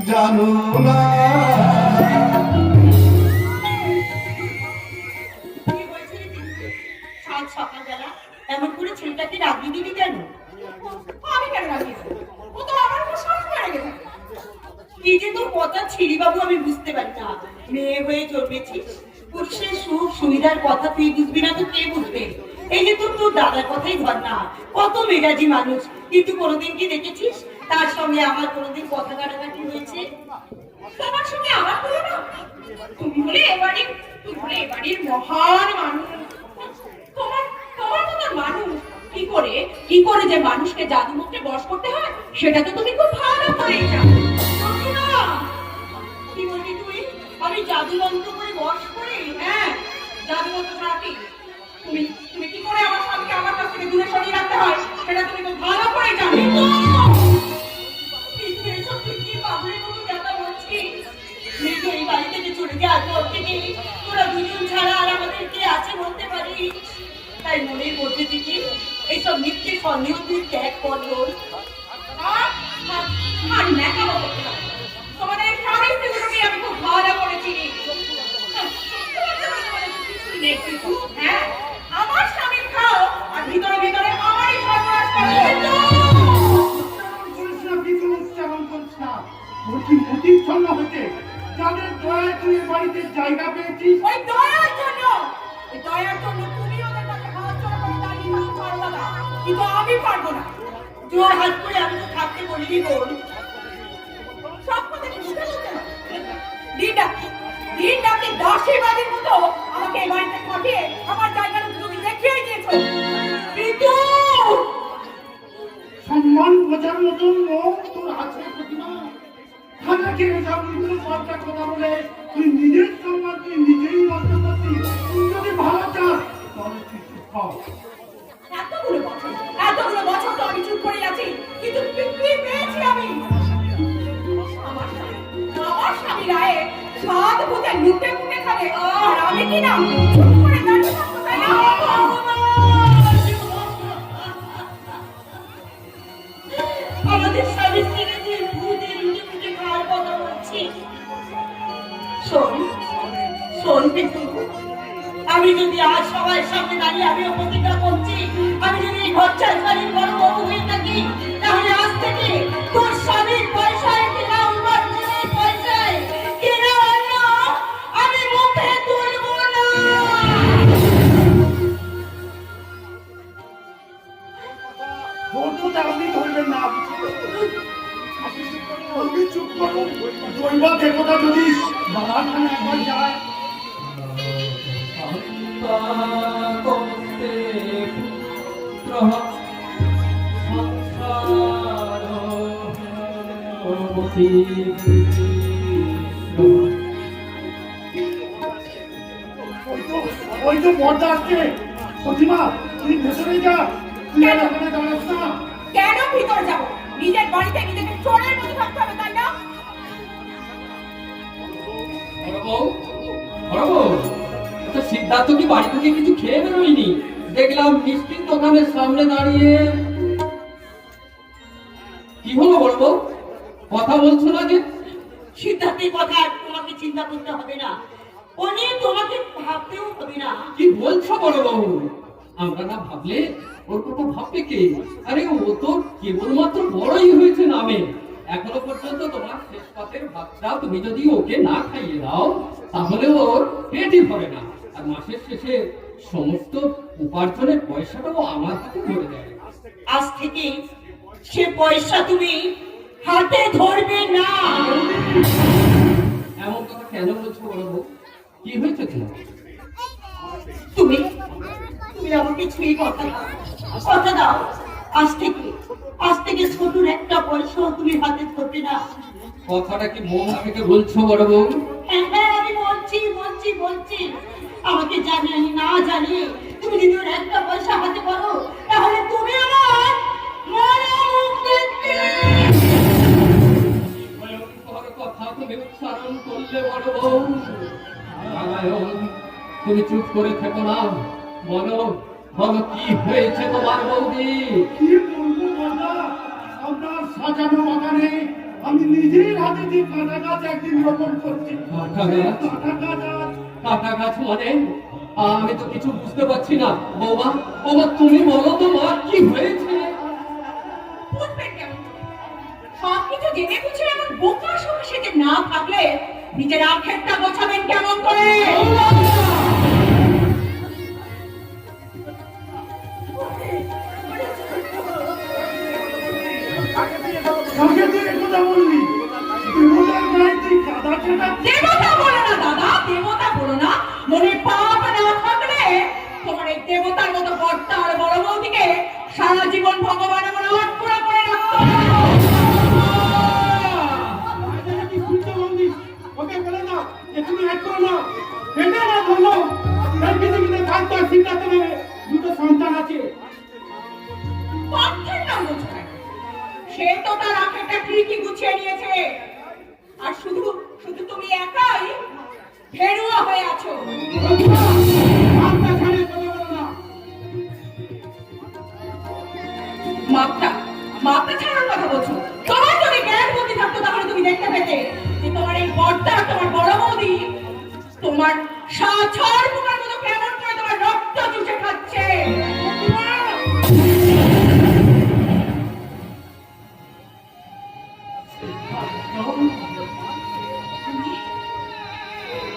জানো না। কি হয়েছে? সাত সকালবেলা এমন করে ছেলেটাকে রাগিয়ে দিবি কেন? আমি কেন রাগিয়ে দেবো? ও তো আমার উপর সবসময় রেগে থাকে। এই যে তোর কথা ছিড়ি বাবু, আমি বুঝতে পারি না। মেয়ে হয়ে জন্মেছিস, পুরুষের সুখ সুবিধার কথা তুই বুঝবি না তো কে বুঝবে? এই যে তোর দাদার কথাই ধর না, কত মেজাজি মানুষ, কিন্তু কোনোদিন কি দেখেছিস তার সঙ্গে আমার কোনোদিন কথা কাটাকাটি হয়েছে? তোমার সঙ্গে আমার তুলনা? তুমি হলে এবাড়ির মহান মানুষ। তোমার মতো মানুষ কি করে যে মানুষকে জাদু মুক্তে বশ করতে হয় সেটা তো তুমি খুব ভালো করেই জানো। বলছি না, কি বলবি তুই? আমি জাদু মন্ত্র করে বশ করি? হ্যাঁ, জাদু মন্ত্র ছাড়া কি? তুমি কি করে আমার স্বামীকে আমার কাছ থেকে দূরে সরিয়ে রাখতে হয় সেটা তুমি খুব ভালো করে জানো। কিন্তু এসব তুই কি পাগলের মতো কথা বলছিস? তুই তো এই বাড়ি থেকে চলে যাওয়ার পর থেকে তোরা দুজন ছাড়া আর আমাদের কে আছে বলতে পারিস? তাই মনের মধ্যে থেকে এইসব মিথ্যে সন্দেহ তুই ত্যাগ করলো। আর ন্যাকামো করতে হবে না। তোমাদের এই স্বামী স্ত্রীগুলোকে আমি খুব ভালো করে চিনি। হ্যাঁ, আমার স্বামীর খাও আর ভিতরে ভিতরে আমারই সর্বনাশ করে। করিস না, কিছু উচ্চারণ করিস না। তোর কি মতিচ্ছন্ন হয়েছে? যাদের দয়ায় তুই এ বাড়িতে জায়গা পেয়েছিস, ওই দয়ার জন্য তুমি ওদের কাছে হাত জোড় করে দাঁড়িয়ে থাকতে পারো না, কিন্তু আমি পারবো না। জোর হাত করে আমি তো থাকতে বলিনি বোন। সব কথা কি মুখে বলতে হবে? দিন ডাকি দাসীবাদীর মতো আমাকে এই বাড়িতে পাঠিয়ে আমার জায়গাটা তুমি দেখিয়ে দিয়েছো। কিন্তু সম্মান বোঝার মতন লোক তোর আছে প্রতিমা? খানা খেয়ে সব বিভিন্ন পাল্টা কথা বলে তুই নিজের সম্মান তুই নিজেই নষ্ট করছিস। তুই যদি ভালো চাস তাহলে তুই চুপ কর। এতগুলো বছর তো আমি চুপ করে আছি, কিন্তু কি পেয়েছি আমি? আমার স্বামী রায়ে সাত ভূতে লুটে মুটে খাবে, আর আমি কি না চুপ করে দাঁড়িয়ে থাকতে চাই না? আমাদের স্বামী স্ত্রীকে তুই ভূতে লুটে ফুটে খাওয়ার কথা বলছিস? শোন কিন্তু আমি যদি আজ সবার সামনে দাঁড়িয়ে আমিও প্রতিজ্ঞা করছি, আমি যদি এই ঘর চাষবাড়ির বড় বউ হয়ে থাকি, তাহলে আজ থেকে তোর স্বামীর পয়সায় কিনা উপার্জনের পয়সায় কিনা অন্য আমি মুখে তুলব না। বন্ধু আপনি ধরবেন না, আপনি চুপ করুন। দৈব দেবতা যদি বাবাখানে একবার যায়, ওই তো পর্দা আসছে। প্রতিমা তুই ভেতরে যা, তুই আর এখানে দাঁড়াস না। কেন ভিতর যাবো? নিজের বাড়িতে নিজেকে চোরের মতো থাকতে হবে, তাই না? সিদ্ধার্থ কি বাড়ি থেকে কিছু খেয়ে বেরোয়নি? দেখলাম মিষ্টির দোকানের সামনে দাঁড়িয়ে। কি হলো বলবো? কথা বলছো না যে? সিদ্ধার্থের কথা আর তোমাকে চিন্তা করতে হবে না, ও নিয়ে তোমাকে ভাবতেও হবে না। কি বলছো বড় বাবু? আমরা না ভাবলে ওর কথা ভাববে কে? আরে ও তো কেবলমাত্র বড়ই হয়েছে নামে। এখনো পর্যন্ত তোমার শেষ পাতের ভাতটা তুমি যদি ওকে না খাইয়ে দাও তাহলে ওর পেটই ভরে না, আর মাসের শেষে সমস্ত উপার্জনের পয়সাটাও আমার হাতে ধরে দেয়। আজ থেকে সে পয়সা তুমি হাতে ধরবে না। এমন কথা কেন বলছো বড় বউ? কি হয়েছে তোমার? তুমি আমাকে ছুঁয়ে কথা দাও, আজ থেকে ছোটর একটা পয়সাও তুমি হাতে ধরবে না। কথাটা কি মন থেকে বলছো বড় বউ? হ্যাঁ, আমি বলছি। আমাকে জানিয়ে না জানিয়ে তুমি যদি ওর একটা পয়সা হাতে পারো তাহলে তুমি আমার মরা মুখ দেখবে। ভয়ঙ্কর কথা তুমি উচ্চারণ করলে বড় বউ। নারায়ণ, তুমি চুপ করে থেকো না। বলো কি হয়েছে তোমার বৌদি? কি বলবো দাদা, আপনার সাজানো বাগানে আমি নিজের হাতে যে কাঁটা গাছ একদিন রোপণ করছি। কাঁটা গাছ? কাঁটা গাছ কাঁটা গাছ মানে? আমি তো কিছু বুঝতে পারছি না। বৌমা, বৌমা তুমি বলো তো মা, কি হয়েছে? বুঝবেন কেমন করে? সবকিছু জেনে বুঝে এমন বোকার সঙ্গে সেজে না থাকলে নিজের আখেরটা গোছাবেন কেমন করে? কাকে তুই একথা বললি? দেবতার গায়ে তুই কাদা ছেটা? দেবতা বলো না দাদা, দেবতা বলো না। মনে পাপ না থাকলে তোমার এই দেবতার মতো কর্তা আর বড় বৌদিকে সারা জীবন ভগবান আমার আটপুরা করে রাখতো। আরে তুই শুনতে বললি? ওকে বলে না যে তুমি এক করো না। পেটে না ধরলো। তার পৃথিবীতে থাকতো আর সিদ্ধার্থ নেবে। দুটো সন্তান আছে। পার্থের নাম বুঝো না। সে তো তার আখেরটা ঠিকই গুছিয়ে নিয়েছে। আর শুধু শুধু তুমি একাই ফেরুয়া হয়ে আছো। মাথা ছাড়িয়ে কথা বলো না। মাপটা ছাড়ার কথা বলছো। তোমার যদি জ্ঞান বুদ্ধি থাকতো তাহলে তুমি দেখতে পেতে যে তোমার এই বড়টা, তোমার বড় বৌদি তোমার সাছার পোকার মতো কেমন করে তোমার রক্ত চুষে খাচ্ছে।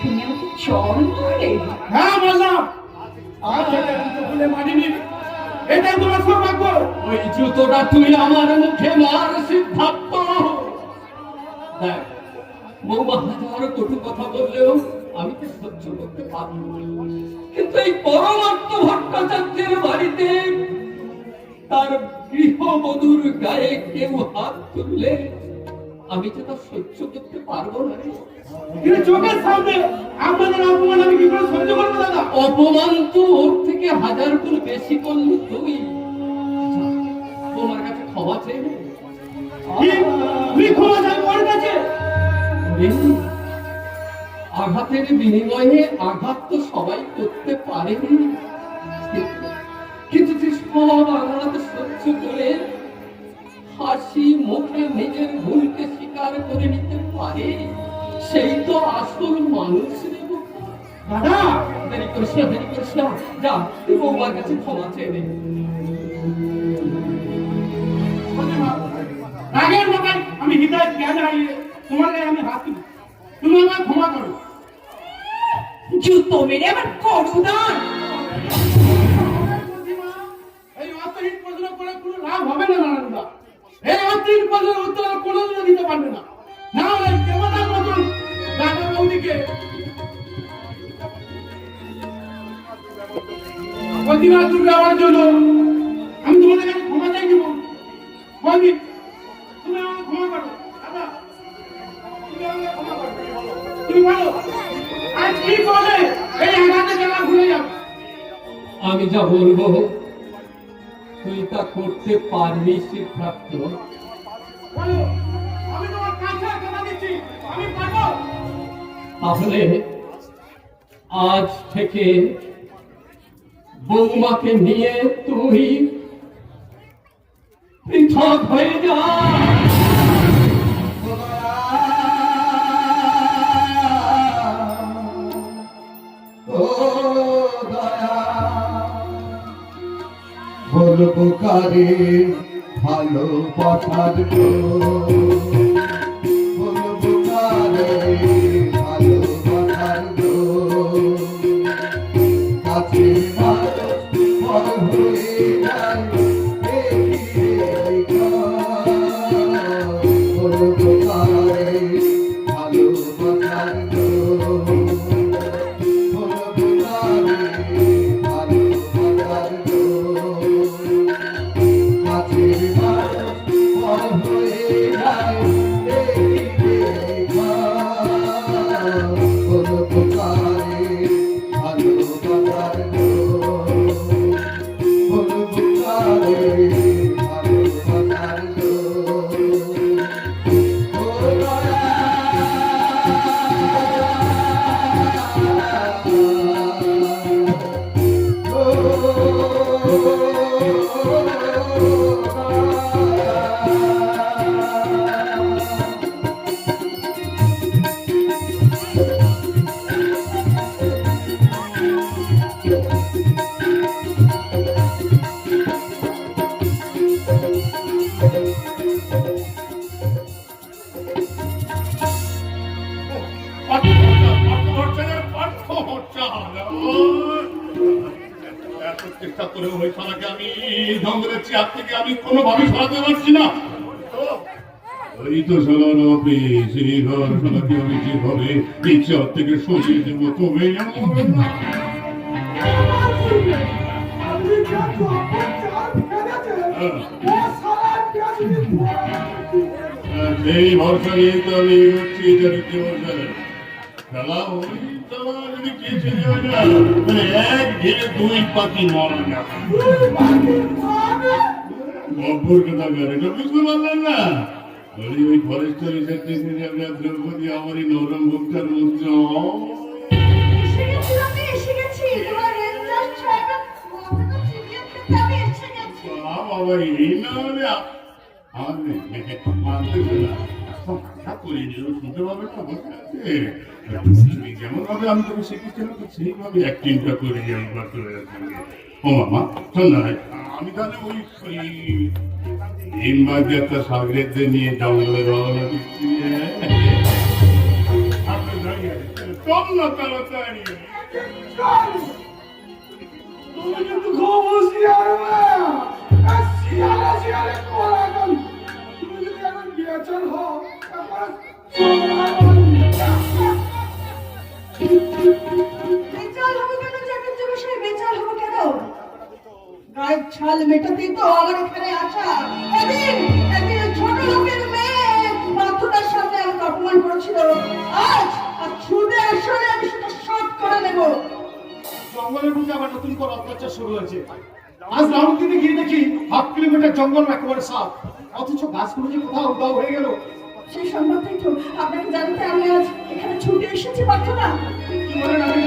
তুমি আমাকে চর মারলে? হ্যাঁ বললাম। আর সেটা দুটো ভুলে মানিনি। এটাই তোমার সৌভাগ্য। ওই জুতোটা তুই আমার মুখে মার সিদ্ধার্থ। দেখ বৌমা হাজার কটু কথা বললেও আমি তো সহ্য করতে পারবো, কিন্তু এই পরমার্থ ভট্টাচার্যের বাড়িতে তার গৃহবধূর গায়ে কেউ হাত তুললে আমি তো তা সহ্য করতে পারবো না রে। কিন্তু চোখের সামনে আপনাদের অপমান আমি কি করে সহ্য করবো দাদা? অপমান তো ওর থেকে হাজার গুণ বেশি করলি তুই। তোমার কাছে ক্ষমা চেয়ে নে। তুই ক্ষমা চাই ওর কাছে? আঘাতের বিনিময়ে আঘাত তো সবাই করতে পারেনি, কিন্তু যে সব আঘাত সহ্য করে হাসি মুখে নিজের ভুলকে স্বীকার করে নিতে পারে, সেই তো আসল মানুষ রে বোকা। দাদা দেরি করিস না, দেরি করিস না, যা তুই বৌমার কাছে ক্ষমা চেয়ে নে। রাগের মাথায় আমি হৃদয় জ্ঞান হারিয়ে তোমার গায়ে আমি হাত তুলি। তুমি আমায় ক্ষমা করো। জুতো মেরে আমার করুদান। এই অর্থহীন প্রশ্ন করে কোনো লাভ হবে না নারায়ণদা। এই অর্থহীন প্রশ্নের উত্তর আর কোনোদিনও দিতে পারবে না। না হলে দেবতার মতন রাজা বৌদিকে প্রতিমা তুলে দেওয়ার জন্য আমি তোমাদের কাছে ক্ষমা চাই দিব। বৌদি তুমি আমাকে ক্ষমা করো। দাদা তুমি আমাকে ক্ষমা করো। তুমি বলো আজ কি বলে এই আঘাতে গেলা ভুলে যাবে? আমি যা বলবো তুই তা করতে পারবি সিদ্ধার্থ। বলো আমি তোমার কাছে কথা দিচ্ছি আমি পারবো। তাহলে আজ থেকে বৌমাকে নিয়ে তুই পৃথক হয়ে যা। ও দয়া বলবো কারে ভালোবাসার গো, বলবো কারে ভালোবাসার গো, কাছে মানুষ পর হয়ে যায় দেখিয়ে দেখা, বলবো কারে ভালোবাসার গো, বলবো কারে ভালোবাসার গো, কাছে মানুষ পর হয়ে যায় করে ওই শালাকে আমি জঙ্গলের চেয়ার থেকে আমি কোনোভাবেই সরাতে পারছি না। ওই তো শালার অফিস, এই ঘর শালাকে আমি যেভাবে এই চেয়ার থেকে সরিয়ে দেবো তবে এমন হবে না। আপনি যা জঙ্গল চাল ফেলেছেন, ও সারা পেঁয়াজি সেই ভরসা নিয়ে তো আমি এগোচ্ছি, এটা নিতে ভরসা নেই। শালা ওই শালা যদি কেসে যায় না, মানে এক ঢেলে দুই পাখি মরা যাবে। গব্বর কথা করে, এটা বুঝতে পারলেন না? ওই ফরেস্টার রিসার্চ থেকে আপনার দ্রৌপদী আমার এই নরম বুকটার মধ্যে এসে গেছি আমি, এসে গেছি। তোমার রেঞ্জার সাহেবের মাথাটা চিবিয়ে খেতে আমি এসে গেছি। বাবা এই না হলে মানতে না কথা করে নিল, শুনতে পাবে না, বসে আছে। তুমি যেমন ভাবে আমি তোকে শিখেছিলাম সেইভাবে অ্যাক্টিংটা করে একবার চলে যাচ্ছি। ও মামা শোন না, আমি তাহলে ওই হিমবাদ একটা সাগরেদদের নিয়ে জঙ্গলে রওনা দিচ্ছি। আপনি দাঁড়িয়ে আছেন, চল না তাড়াতাড়ি। তুমি কিন্তু খুব হুঁশিয়ার মেয়ে। এই শিয়ালে শিয়ালে কোলাগল। তুমি যদি এখন বেচার হও, তারপরে বেচাল হবো কেন? চাকরির বিষয়ে বেচাল হবো কেন? গায়ের ছাল মেটাতেই তো আমার এখানে আসা। একদিন ছোট লোকের মেয়ে মাথুটার সামনে আমাকে অপমান করেছিল। আজ ছুটে আসলে আমি সেটা শোধ করে নেব। জঙ্গলের মধ্যে আবার নতুন করে অত্যাচার শুরু হয়েছে। আজ রাউন্ড দিতে গিয়ে দেখি 1/2 কিলোমিটার জঙ্গল একেবারে সাফ, অথচ গাছগুলো যে কোথাও উদাও হয়ে গেল। সেই সংবাদটাই তো আপনাকে জানতে আমি আজ এখানে ছুটে এসেছি। পারতো না? কি বলেন আপনি?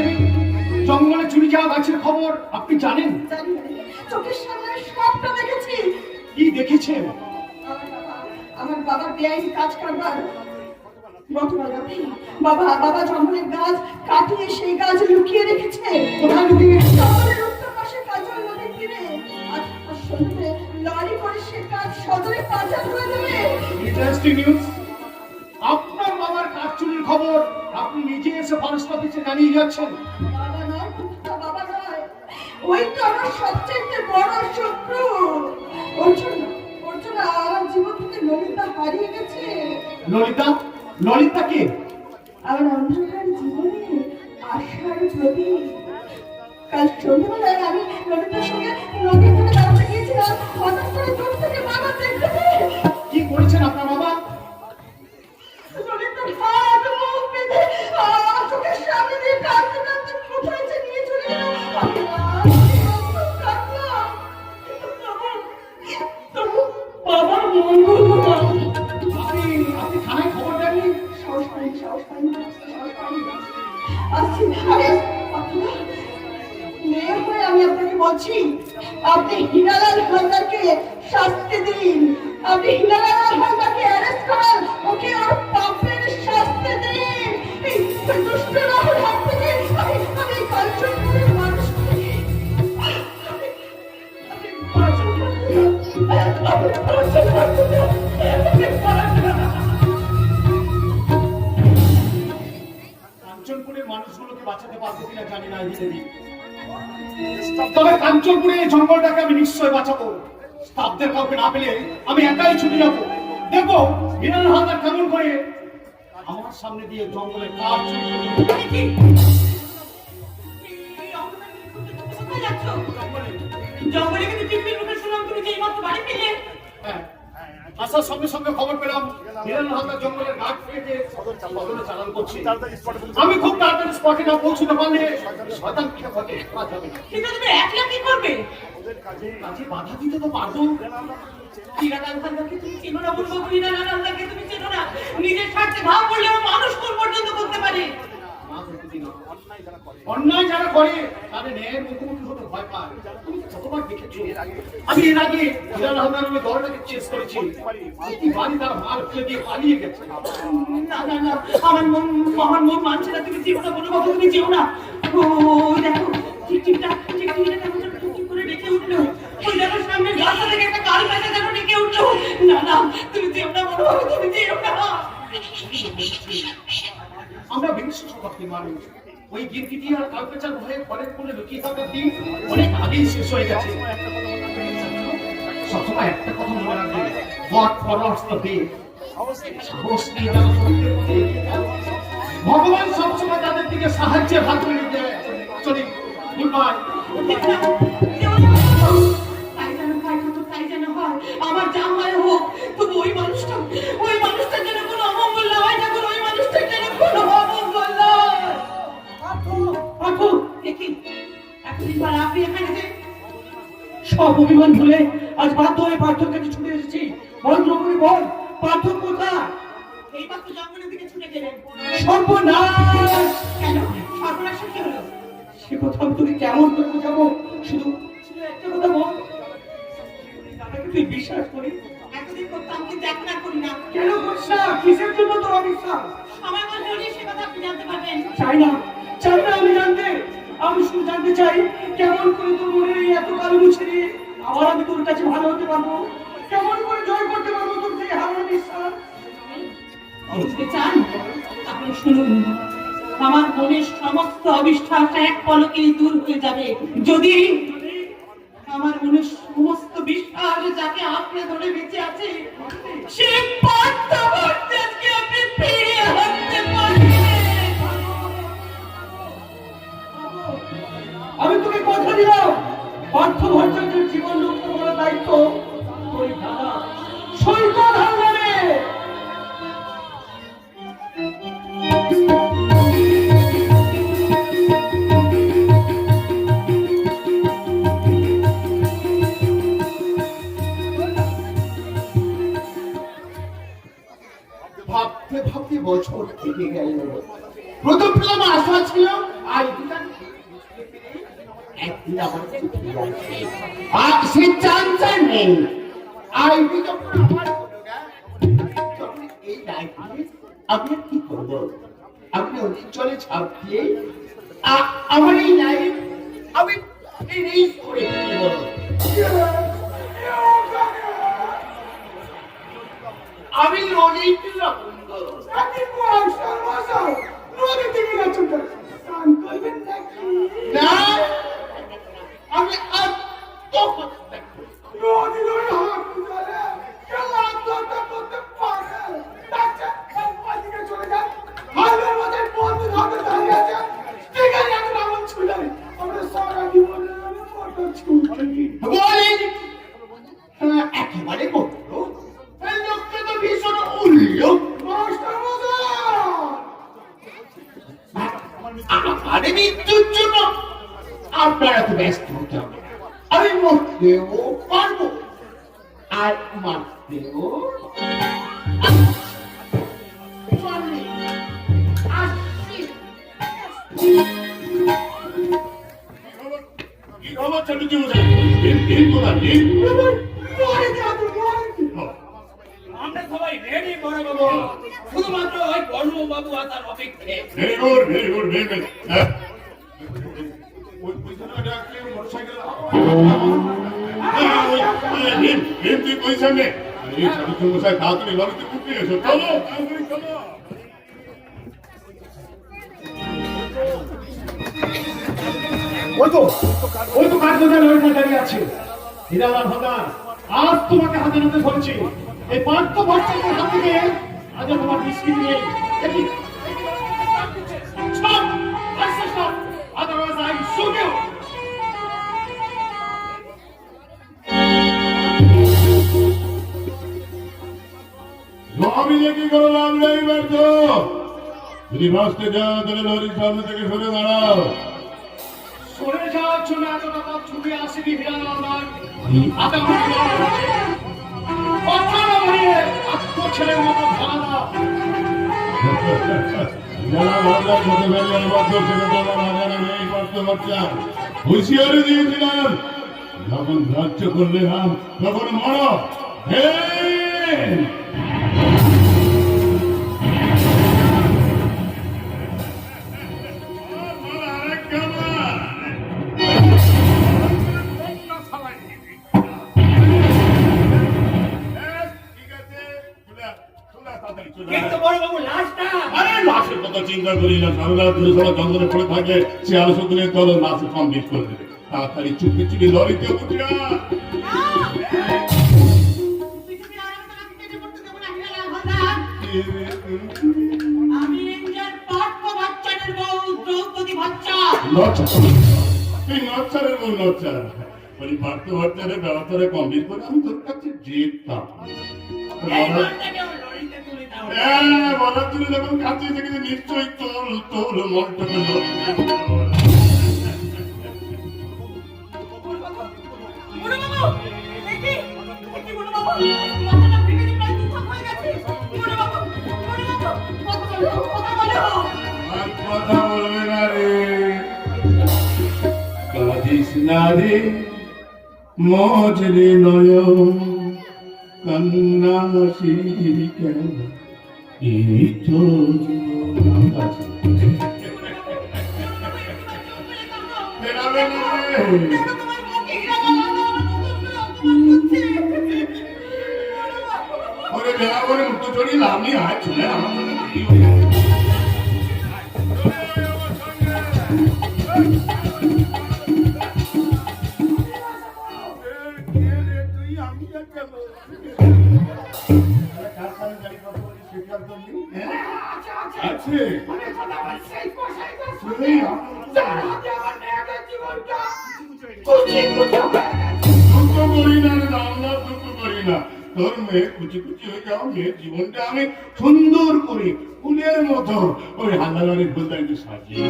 জঙ্গলে চুরি যাওয়া গাছের খবর আপনি জানেন? জানি না, চোখের সামনে সবটা দেখেছি। কি দেখেছেন? আমার বাবার বেআইনি কাজ কারবার। গতকাল রাতে বাবা জঙ্গলের গাছ কাটিয়ে সেই গাছ লুকিয়ে রেখেছে। কোথায় লুকিয়ে রেখেছে? জঙ্গলের উত্তর পাশে কাজল নদীর তীরে। আজ সন্ধ্যে লরি করে সে গাছ সদরে পাচার হয়ে যাবে। Interesting news. আপনার বাবার কাঠ চুরির খবর আপনি নিজে এসে ফরেস্ট অফিসে জানিয়ে যাচ্ছেন। বাবা নয় কুত্তা, বাবা নয়, ওই তো আমার সবচেয়ে বড় শত্রু। অর্জুনা আমার জীবন থেকে ললিতা হারিয়ে গেছে। ললিতা? ললিতা কে? আমার অন্ধকার জীবনে আশার প্রদীপ। কাল সন্ধ্যাবেলায় আমি ললিতার সঙ্গে নদীর ধারে বেড়াতে গিয়েছিলাম। হঠাৎ করে দূর থেকে বাবা দেখতে পেয়ে কি করেছেন আপনার বাবা? ললিতার হাত মুখ বেঁধে আমার চোখের সামনে দিয়ে কাঁদতে কাঁদতে কোথায় যে নিয়ে চলে গেল। আমি কাঁদলাম, কিন্তু তবু বাবার মঙ্গল হলো। আপনি থানায় খবর দেননি? সাহস পাইনি। আসছি, আরে মেয়ে হয়ে আমি আপনাকে বলছি, আপনি হীরালাল হালদারকে শাস্তি দিন। আপনি হীরালাল হালদারকে অ্যারেস্ট করান, ওকে ওর পাপের শাস্তি দিন। এই দুষ্ট রাহুল হাত থেকে আমি কাঞ্চনপুরের মানুষকে কাঞ্চনপুরের মানুষগুলোকে বাঁচাতে পারবো কিনা জানি না, তবে কাঞ্চনপুরে এই জঙ্গলটাকে আমি নিশ্চয় বাঁচাবো। স্টাফদের কাউকে না পেলে আমি একাই ছুটে যাবো। দেখবো হিরাল হালদার কেমন করে আমার সামনে দিয়ে জঙ্গলে কাঠ চুরি করে। জঙ্গলে কিন্তু টিপটিপ মুখে শুনলাম তুমি যে এইমাত্র বাড়ি ফিরলে। হ্যাঁ, আসার সঙ্গে সঙ্গে খবর পেলাম হিরাল হালদার জঙ্গলের ঘাট থেকে সদরে চালান করছে। আমি খুব তাড়াতাড়ি স্পটে না পৌঁছতে পারলে শয়তান কি হবে যাবে না। কিন্তু তুমি একলা কি করবে? কাজে বাধা দিতে তো পারবো। হীরালাল হালদারকে তুমি চেনো না বলবো? হীরালাল হালদারকে তুমি চেনো না? নিজের স্বার্থে ভাব করলেও মানুষ কোন পর্যন্ত করতে পারে। অন্যায় যারা করে তাদের ন্যায়ের মুখোমুখি হতে ভয় পায়। তুমি কতবার দেখেছো? আমি এর আগে হিরাল হালদার ওই দলটাকে চেস করেছি, প্রতিবারই তারা মার ফেলে দিয়ে পালিয়ে গেছে। না আমার মন মানছে না। তুমি যেও না বলবো, তুমি যেও না। ওই দেখো টিকটিকটা কেমন টুকটুক করে ডেকে উঠলো। ওই দেখো সামনে রাস্তা থেকে একটা কাল প্যাঁচা যেন ডেকে উঠলো। না তুমি যেও না বলবো, তুমি যেও না। আমরা বিংশ শতাব্দীর মানুষ, ওই গিরগিটি আর কালপেচার ভয়ে ঘরের কোণে লুকিয়ে থাকার দিন অনেক আগেই শেষ হয়ে গেছে। সবসময় একটা কথা মনে রাখবে, God follows the day. সাহস নিয়ে যারা সত্যের পথে এগিয়ে যায়, ভগবান সবসময় তাদের দিকে সাহায্যের হাত বাড়িয়ে দেয়। চলি, গুড বাই। তাই যেন হয় ঠাকুর, তাই যেন হয়। আমার যা হয় হোক, তবু ওই মানুষটার যেন কোনো অমঙ্গল না হয় ঠাকুর, ওই মানুষটার যেন কোনো অমঙ্গল না হয়। পার্থ, দেখি এতদিন পর আপনি এখানে যে সব অভিমান ভুলে আজ বাধ্য হয়ে পার্থর কাছে ছুটে এসেছি। বল দ্রৌপদী, বল পার্থ কোথায়? এই মাত্র জঙ্গলের দিকে ছুটে গেলেন। সর্বনাশ! কেন সর্বনাশ কি হলো? সে কথা আমি তোকে কেমন করে বোঝাবো? শুধু শুধু একটা কথা বল, দাদাকে তুই বিশ্বাস করি? এতদিন করতাম কিন্তু এখন আর করি না। কেন করিস না? কিসের জন্য তোর অবিশ্বাস? সময় মতো হলে সে কথা আপনি জানতে পারবেন। চাই না, চাই না আমি জানতে। আমি শুধু জানতে চাই কেমন করে তোর মনের এই এত কালো মুছে দিয়ে আবার আমি তোর কাছে ভালো হতে পারবো, কেমন করে জয় করতে পারবো তোর থেকে হারানো বিশ্বাস। বুঝতে চান? তাহলে শুনুন, আমার মনের সমস্ত অবিশ্বাস এক পলকেই দূর হয়ে যাবে যদি আমার মনের সমস্ত বিশ্বাস যাকে আপনি ধরে বেঁচে আছে সে পার্থভট্টাচার্যকে আপনি ফিরিয়ে আনতে পারবেন। আমি তোকে কথা দিলাম, পার্থ ভট্টাচার্যের জীবন রক্ষা করার দায়িত্ব ওই দাদা সৈকত হালদারের। ভাবতে ভাবতে বছর কেটে গেল। প্রথম প্রথম আশা ছিল আর একদিন আমার চিঠি আসবে। আর সে চান্স আর নেই। আইবি যখন আমার হলো না, তখন এই লাইফে আমি আর কি করবো? আমি নদীর জলে ঝাঁপ দিয়ে আমার এই লাইফ আমি ফিনিশ করে ফেলবো। আমি নদীর না, আমি আত্মহত্যা করব। একেবারে করলো লোকটা তো ভীষণ উল্লোক। আরে মৃত্যুর জন্য আপনারা তো ব্যস্ত হতে হবে। আমি মরতেও পারবো আর মারতেও। আমরা সবাই রেডি বড় বাবু, শুধুমাত্র ওই বড় বাবু আসার অপেক্ষায়। Very good, very good, very good. তুই পয়সা নে, তাড়াতাড়ি লড়াইতে কুপিয়ে এসো। চলো তাড়াতাড়ি চলো। ওই তো কাঠগোদার লড়াই দাঁড়িয়ে আছে। হিরালাল হালদার, আজ তোমাকে হাতে নাতে ধরেছি। এই পার্থ ভট্টাচার্যের হাত থেকে আজ তোমার বিস্কিট নেই। দেখি stop! I say stop! Otherwise I will shoot you! আমি যে কি করে লাভ নেই ব্যর্থ। যদি বাঁচতে যাও তাহলে লরির সামনে থেকে সরে দাঁড়াও। সরে যাওয়ার জন্য এতটা পথ ছুটে আসেনি হিরালাল হালদার। ছেলের মতো ভাড়া দাও। যারা ভাবলাম ছোট ফেলে আবদ্ধ ছেলে তোলা না জানে এই পার্থ বাচ্চা হুঁশিয়ারি দিয়েছিলাম, যখন গ্রাহ্য করলে নাম তখন মারো। কিন্তু বড় বাবু লাশটা আরে লাশের কথা চিন্তা করি না, সারা ধরে সারা জঙ্গলে পড়ে থাকলে সে আলোচনের দল নাচ কমপ্লিট করে দেবে। তাড়াতাড়ি চুপি চুপি লরিতে উঠে পৃথিবীর আর আমাকে কেটে পড়তে দেবো না, হিরালাল হালদার। আমি ইন্ডিয়ার পার্থ বাচ্চাদের বউ দ্রৌপদী বাচ্চা। নচ্চারের বউ নচ্চার ওই পার্থ ভট্টাচার্যের ব্যবস্থাটা কমপ্লিট করে আমি তোর কাছে যেতাম। এই ঘরটাকে ওর লরিতে তুলে দাও। বলার জন্য যখন কাছে এসে গেছে নিশ্চয়ই তোর তোর মনটা কথা বলবে না রে, কাঁদিস না রে মজরে নয়ন, কান্না হাসি কেন এই তো বেড়াবে না রে। ওরে বেড়া করে মুক্ত চড়িয়ে লাভ নেই, আয় চলে আমার জন্য কি হয়ে গেছে। আছে তোর মেয়ে কুচি কুচি হয়ে যাও, মেয়ের জীবনটা আমি সুন্দর করে ফুলের মতো ওই হাজারের ফুলটা একটু সাজিয়ে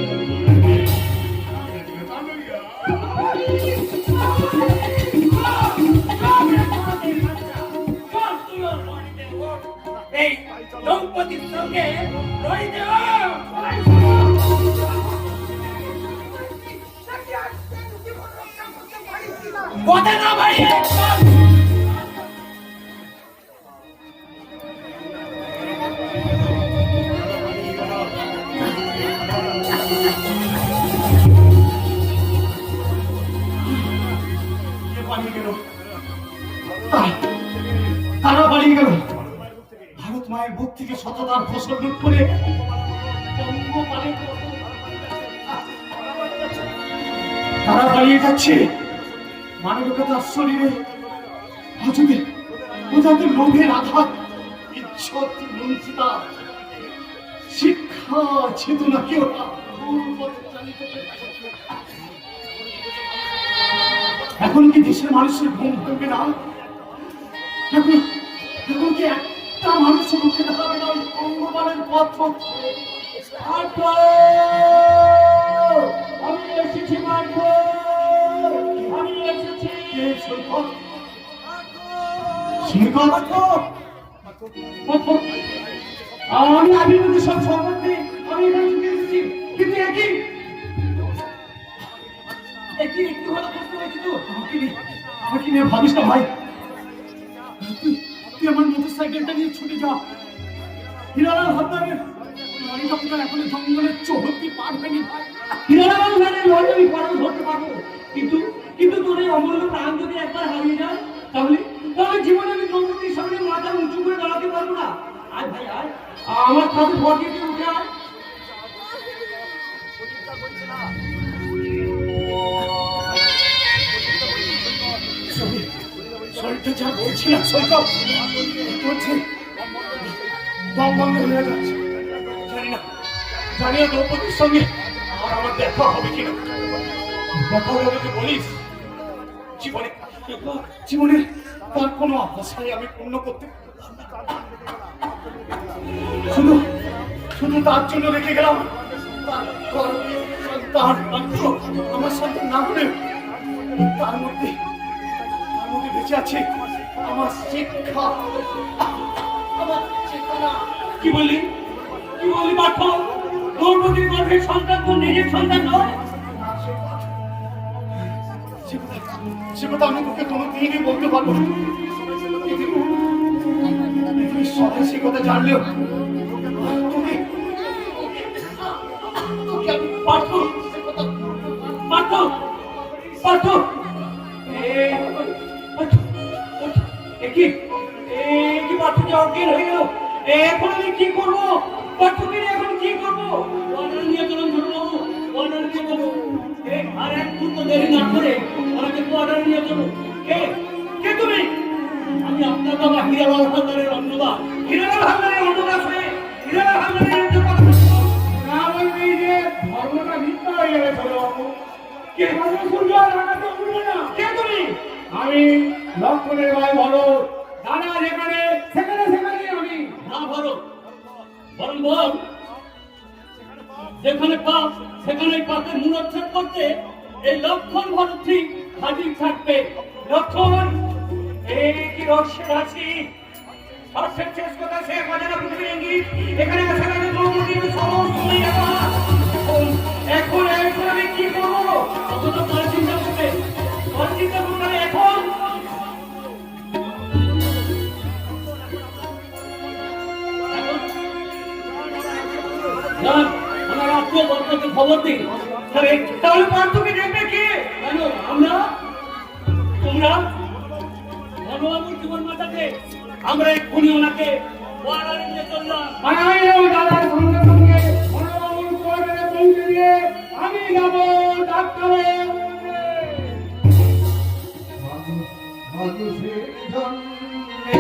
এই দ্রৌপদীর সঙ্গে লড়িতে কথা না বাড়িয়ে তারা পালিয়ে গেল। ভারত মায়ের বুক থেকে সততার ফসল লুট করে তারা পালিয়ে যাচ্ছে। মানবিকতার শরীরে ওদের লোভের আঘাত, ইজ্জত লুণ্ঠিতা, শিক্ষা চেতনা কেউ না। এখন কি দেশের মানুষের ঘুম ভাঙবে না? এখন কি একটা মানুষের মুখে দাঁড়াবে না ওই অঙ্গবানের পথ? আমি এসেছি মার্গ, আমি এসেছি। আমি আবির্ভূত সব সম্পত্তি আমি এখানে চলে এসেছি, কিন্তু একই একটু হলো কষ্ট হয়েছে তো। আমাকে নিয়ে ভাবিস না ভাই, তুই আমার মোটর সাইকেলটা নিয়ে ছুটে যা। হিরালাল হালদারের লরিটা কোথায় এখন জঙ্গলের চৌহদ্দি পার হয়নি ভাই। হিরালাল হালদারের লরি আমি পালন ধরতে পারবো, কিন্তু তোর এই অমূল্য প্রাণ যদি একবার হারিয়ে যায় তাহলে জীবনে আমি দ্রৌপদীর সামনে মাথা উঁচু করে দাঁড়াতে পারবো না। আয় ভাই আয়, আমার সাথে ভটিয়ে দিয়ে উঠে আয়। শরীরটা যা বলছিলাম সৈকত বলছে দম বন্ধ হয়ে যাচ্ছে। জানি না দ্রৌপদীর সঙ্গে আর আমার দেখা হবে কিনা। দেখা হবে তো বলিস, জীবনে তার কোনো আশাই আমি পূর্ণ করতে শুধু তার জন্য রেখে গেলাম। তার আমার সন্তান না হলে তার মধ্যে বেঁচে আছে আমার শিক্ষা, আমার চেতনা। কি বললি পার্থ? দ্রৌপদীর গর্ভের সন্তান তো নিজের সন্তান নয়। সে কথা আমি তোকে কোনোদিনই বলতে পারবো না। সবাই সে কথা জানলেও পার্থ কি পার্থ যে অজ্ঞান হয়ে গেল। এখন আমি কি করবো? পার্থকে এখন কি করবো? অর্ডার নিয়ে চলুন ছোটবাবু, অর্ডার নিয়ে চলুন। আর এক মুহূর্ত দেরি না করে ওনাকে অর্ডার নিয়ে চলুন। কে তুমি? আমি আপনার বাবা হীরালাল হালদারের অন্নদা। হীরালাল হালদারের অন্নদা হয়ে হীরালাল হালদারের একটা কথা বলছো। না বলবি যে ধর্মটা মিথ্যা হয়ে গেলে ছোটবাবু। কে ধর্ম শুনবে আর আগাতে শুনবে না? কে তুমি? আমি লক্ষণের ভাই বলো, দাদা যেখানে সেখানে সেখানে আমি। না ভালো, বরং বল যেখানে পাপ সেখানেই পাপের মূলোচ্ছেদ করতে এই লক্ষণ ভারতী হাজির থাকবে। লক্ষণ, এই কি রহস্যের আছি? সর্ষের শেষ কথা সে বাজারে পৃথিবীর ইঙ্গিত। এখানে আসা গেলে দ্রৌপদীর সমস্ত এখন আমি কি করবো? অথচ তার চিন্তা করবে, তার চিন্তা করতে এখন ওনার আত্মীয় বর্গকে খবর দিন। তাহলে পার্থকে দেখবে কে? কেন আমরা? তোমরা ধর্মবাবুর জীবন বাঁচাতে আমরা এক্ষুনি ওনাকে ওয়ার্ডারে নিয়ে চললাম। আর আমিও দাদার সঙ্গে সঙ্গে ধর্মবাবুর কোয়ার্টারে পৌঁছে দিয়ে আমি যাবো ডাক্তারের মানুষের জন্যে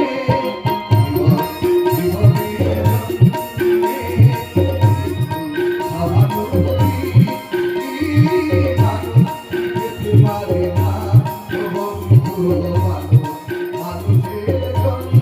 জীবনের জন্যে সহানুভূতি মানুষ পেতে পারে না বন্ধু মানুষের জন্যে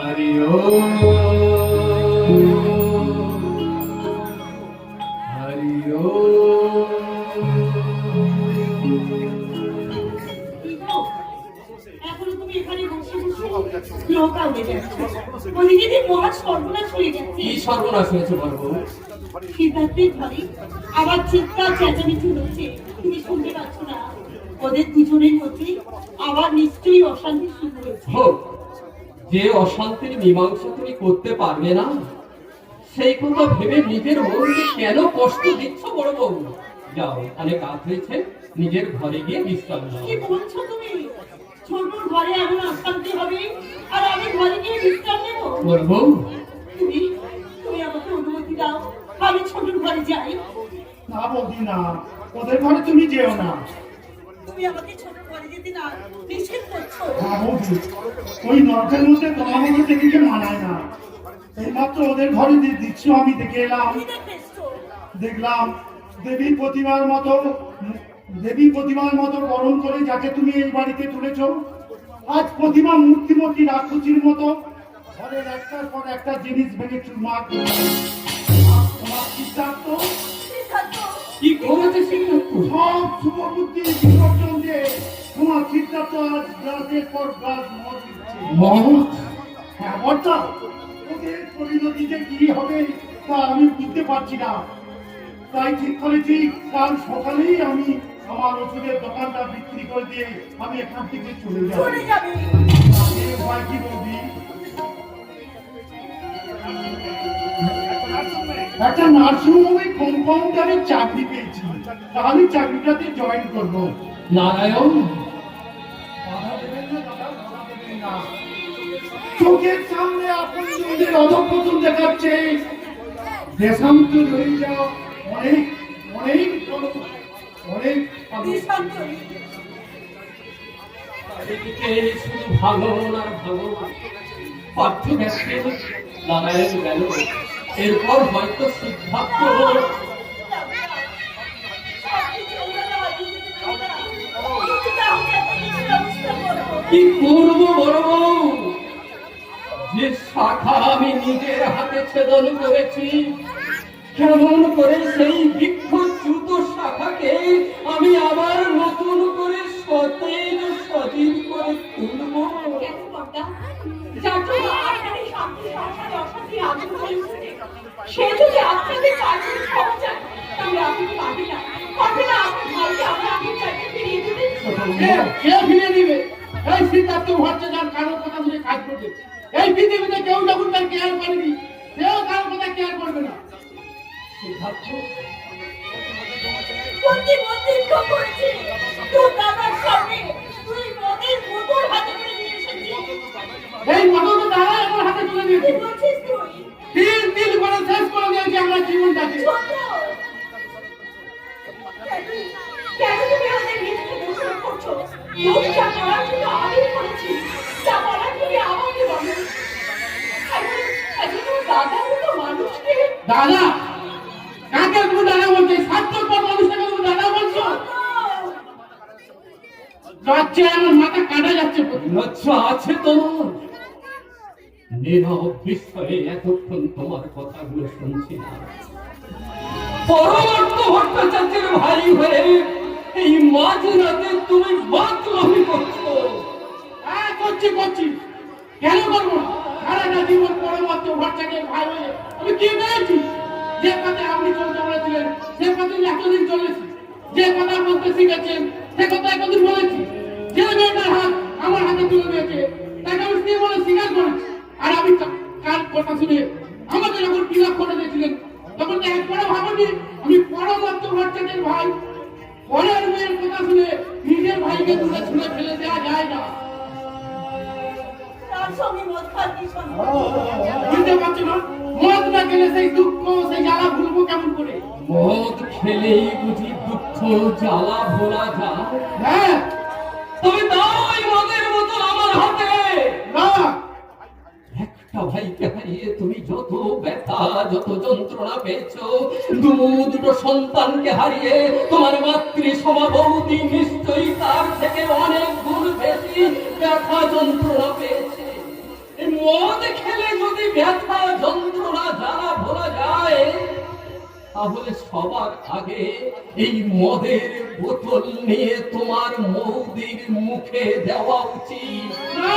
Hari Om. এখানে বসে বসে লোকাল দেখে যাচ্ছে ওদিকে যে মহা সর্বনাশ হয়ে যাচ্ছে। কি সর্বনাশ হয়েছে বলবো? সিদ্ধার্থের ঘরে আবার চিৎকার চেঁচামেচি হচ্ছে, তুমি শুনতে পাচ্ছ না? ওদের দুজনের মধ্যে আবার নিশ্চয়ই অশান্তি শুরু হয়েছে। হোক, যে অশান্তির মীমাংসা তুমি করতে পারবে না সেই কথা ভেবে নিজের মনকে কেন কষ্ট দিচ্ছ বড় বউ? যাও, অনেক রাত হয়েছে, নিজের ঘরে গিয়ে বিশ্রাম নাও। কি বলছো তুমি? ছোটুর ঘরে এমন অশান্তি হবে আর আমি ঘরে গিয়ে বিশ্রাম নেব? বড় বউ, তুমি তুমি আমাকে অনুমতি দাও, আমি ছোটুর ঘরে যাই। না বৌদি না, ওদের ঘরে তুমি যেও না। তুমি আমাকে ছোটুর ঘরে যেতে না নিষেধ করছো। হ্যাঁ বৌদি, ওই নর্থের মধ্যে তোমার মতো দেবীকে মানায় না। এইমাত্র ওদের ঘরে যে দৃশ্য আমি দেখে এলাম, তুমি দেখেছো? দেখলাম দেবী প্রতিমার মতো বরণ করে যাকে তুমি এই বাড়িতে তুলেছ, আজ প্রতিমা মূর্তিমূর্তি রাক্ষসীর মতো ঘরের একটার পর একটা জিনিস ভেঙে চুরমার করছে। আর তোমার সিদ্ধার্থ সিদ্ধার্থ, কি করেছে সিদ্ধার্থ? সব শুভ বুদ্ধি বিসর্জন দিয়ে তোমার সিদ্ধার্থ আজ গ্লাসের পর গ্লাস মদ দিচ্ছে। মহৎ, হ্যাঁ বর্তা, ওদের পরিণতি যে কি হবে তা আমি বুঝতে পারছি না। তাই ঠিক করেছি কাল সকালেই আমি আমার ওষুধের দোকানটা বিক্রি করে দিয়ে আমি এখান থেকে চলে যাব। চলে যাবে? ভয় কি বলবি? একটা নার্সিংহোমে কম্পাউন্ডারের চাকরি পেয়েছি, তাহলে চাকরিটাতে জয়েন করবো। নারায়ণ, বাধা দেবেন না দাদা, বাধা দেবেন না। চোখের সামনে আপনজনদের অধঃপতন দেখাচ্ছে, দেশান্তর হয়ে যাও অনেক অনেক ভালো, অনেক ভালো। নিঃশব্দ। চারিদিকে শুধু ভালো আর ভালো। পার্থ গেছে, নারায়ণ গেল, এরপর হয়তো সিদ্ধার্থ। কি করবো বড় বউ? যে শাখা আমি নিজের হাতে ছেদন করেছি, কেমন করে সেই বৃক্ষচ্যুত শাখাকে আমি আবার নতুন করে সতেজ সজীব করে তুলবো? কেন কর্তা? যার জন্য আপনার এই শান্তি সংসারে অশান্তি আগুন হয়ে উঠেছে, সে যদি আপনাদের কাজের ক্ষমা চায়, তাহলে আপনি কি পারবেন না? পারবেন না আপনার ভাইকে আমরা আগের জায়গায় ফিরিয়ে দেবেন? কে ফিরে দিবে? এই সিদ্ধার্থ ভট্টাচার্য কারোর কথা শুনে কাজ করবে। এই পৃথিবীতে কেউ যখন তার কেয়ার করেনি, কেউ কারোর কথা কেয়ার করবে না। সিদ্ধার্থ, প্রতিবন্ধিত করেছে তোর দাদার সামনে, তুই মদের বোতল হাতে করে নিয়ে এসেছিস। এই মদত তারা আমার হাতে তুলে কি দিয়েছে। বলছিস তুই? তিল তিল করে শেষ করে দিয়েছে আমার জীবনটাকে। ছোট! কেন তুমি আমাদের মিথ্যে দোষারোপ করছো? দোষটা করার জন্য আমি করেছি, যা বলার তুমি আমাকে বলো। এখন ওর দাদার মতো মানুষকে দাদা, কাকে তুমি দাদা বলছো? স্বার্থপর মানুষটাকে তুমি দাদা বলছো? লজ্জায় আমার মাথা কাটা যাচ্ছে। লজ্জা আছে তোমার? নীরব বিস্ময়ে এতক্ষণ তোমার কথাগুলো শুনছিলাম। পরমার্থ ভট্টাচার্যের ভাই হয়ে এই মাঝরাতে তুমি বাতলামি করছো। হ্যাঁ করছি। কেন করবো না? সারাটা জীবন পরমাত্ম ভট্টাচার্যের ভাই হয়ে আমি কি পেয়েছি? যে পথে আপনি চলতে বলেছিলেন সে পথে এতদিন চলেছি। যে কথা বলতে শিখেছেন সে কথা এতদিন বলেছি। যে মেয়েটার হাত আমার হাতে তুলে দিয়েছে তাকে আমি স্ত্রী বলে স্বীকার করেছি। আর আমি কার কথা শুনে আমাকে যখন বিলাপ করে দিয়েছিলেন তখন তো একবারও ভাবনি আমি পরমাত্ম ভট্টাচার্যের ভাই। পরের মেয়ের কথা শুনে নিজের ভাইকে দূরে ছুঁড়ে ফেলে দেওয়া যায় না। তার সঙ্গে মদ খাচ্ছি সম্ভব। বুঝতে পারছো না? মদ না খেলে সেই দুঃখ সেই জ্বালা ভুলবো কেমন করে? মদ খেলেই বুঝি দুঃখ জ্বালা ভোলা যায়? হ্যাঁ তবে দাও ওই মদের বোতল আমার হাতে। না, একটা ভাইকে হারিয়ে তুমি যত ব্যথা যত যন্ত্রণা পেয়েছো, দুটো সন্তানকে হারিয়ে তোমার মাতৃ সমাবতী নিশ্চয়ই তার থেকে অনেক গুণ বেশি ব্যথা যন্ত্রণা পেয়েছে। এই মদ খেলে যদি ব্যথা যন্ত্রণা জ্বালা ভোলা যায়, তাহলে সবার আগে এই মদের বোতল নিয়ে তোমার মৌদির মুখে দেওয়া উচিত। না,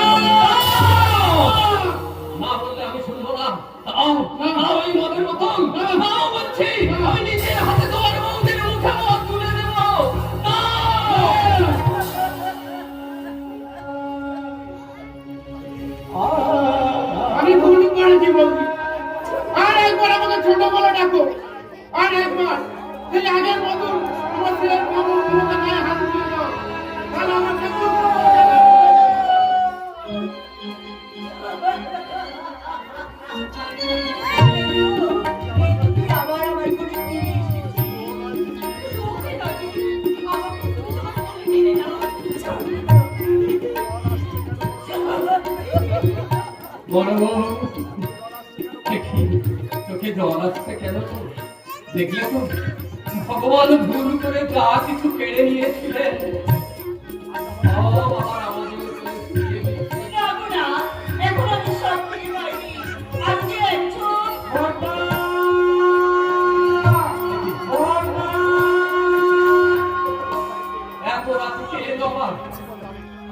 রাখবো। আর একবার সেই আগের মতন আমার ছেলের কবরগুলোতে গায়ে হাত দিয়ে দাও, তাহলে আমার কেমন আবার আমার করে নিয়ে এসেছিস। তোকে নাকি আমাকে তুমি তোমার মনে মেনে নাও। বড় বউ, দেখি চোখে জল আসছে কেন? দেখলে তো ভগবান ভুল করে যা কিছু কেড়ে নিয়েছিলেন সব আবার আমাদের উপরে ফিরিয়ে দিয়েছেন। যাবো না, এখন আমি সব থেকে পাইনি। আজকে একজন এত রাতে কে এলো আবার?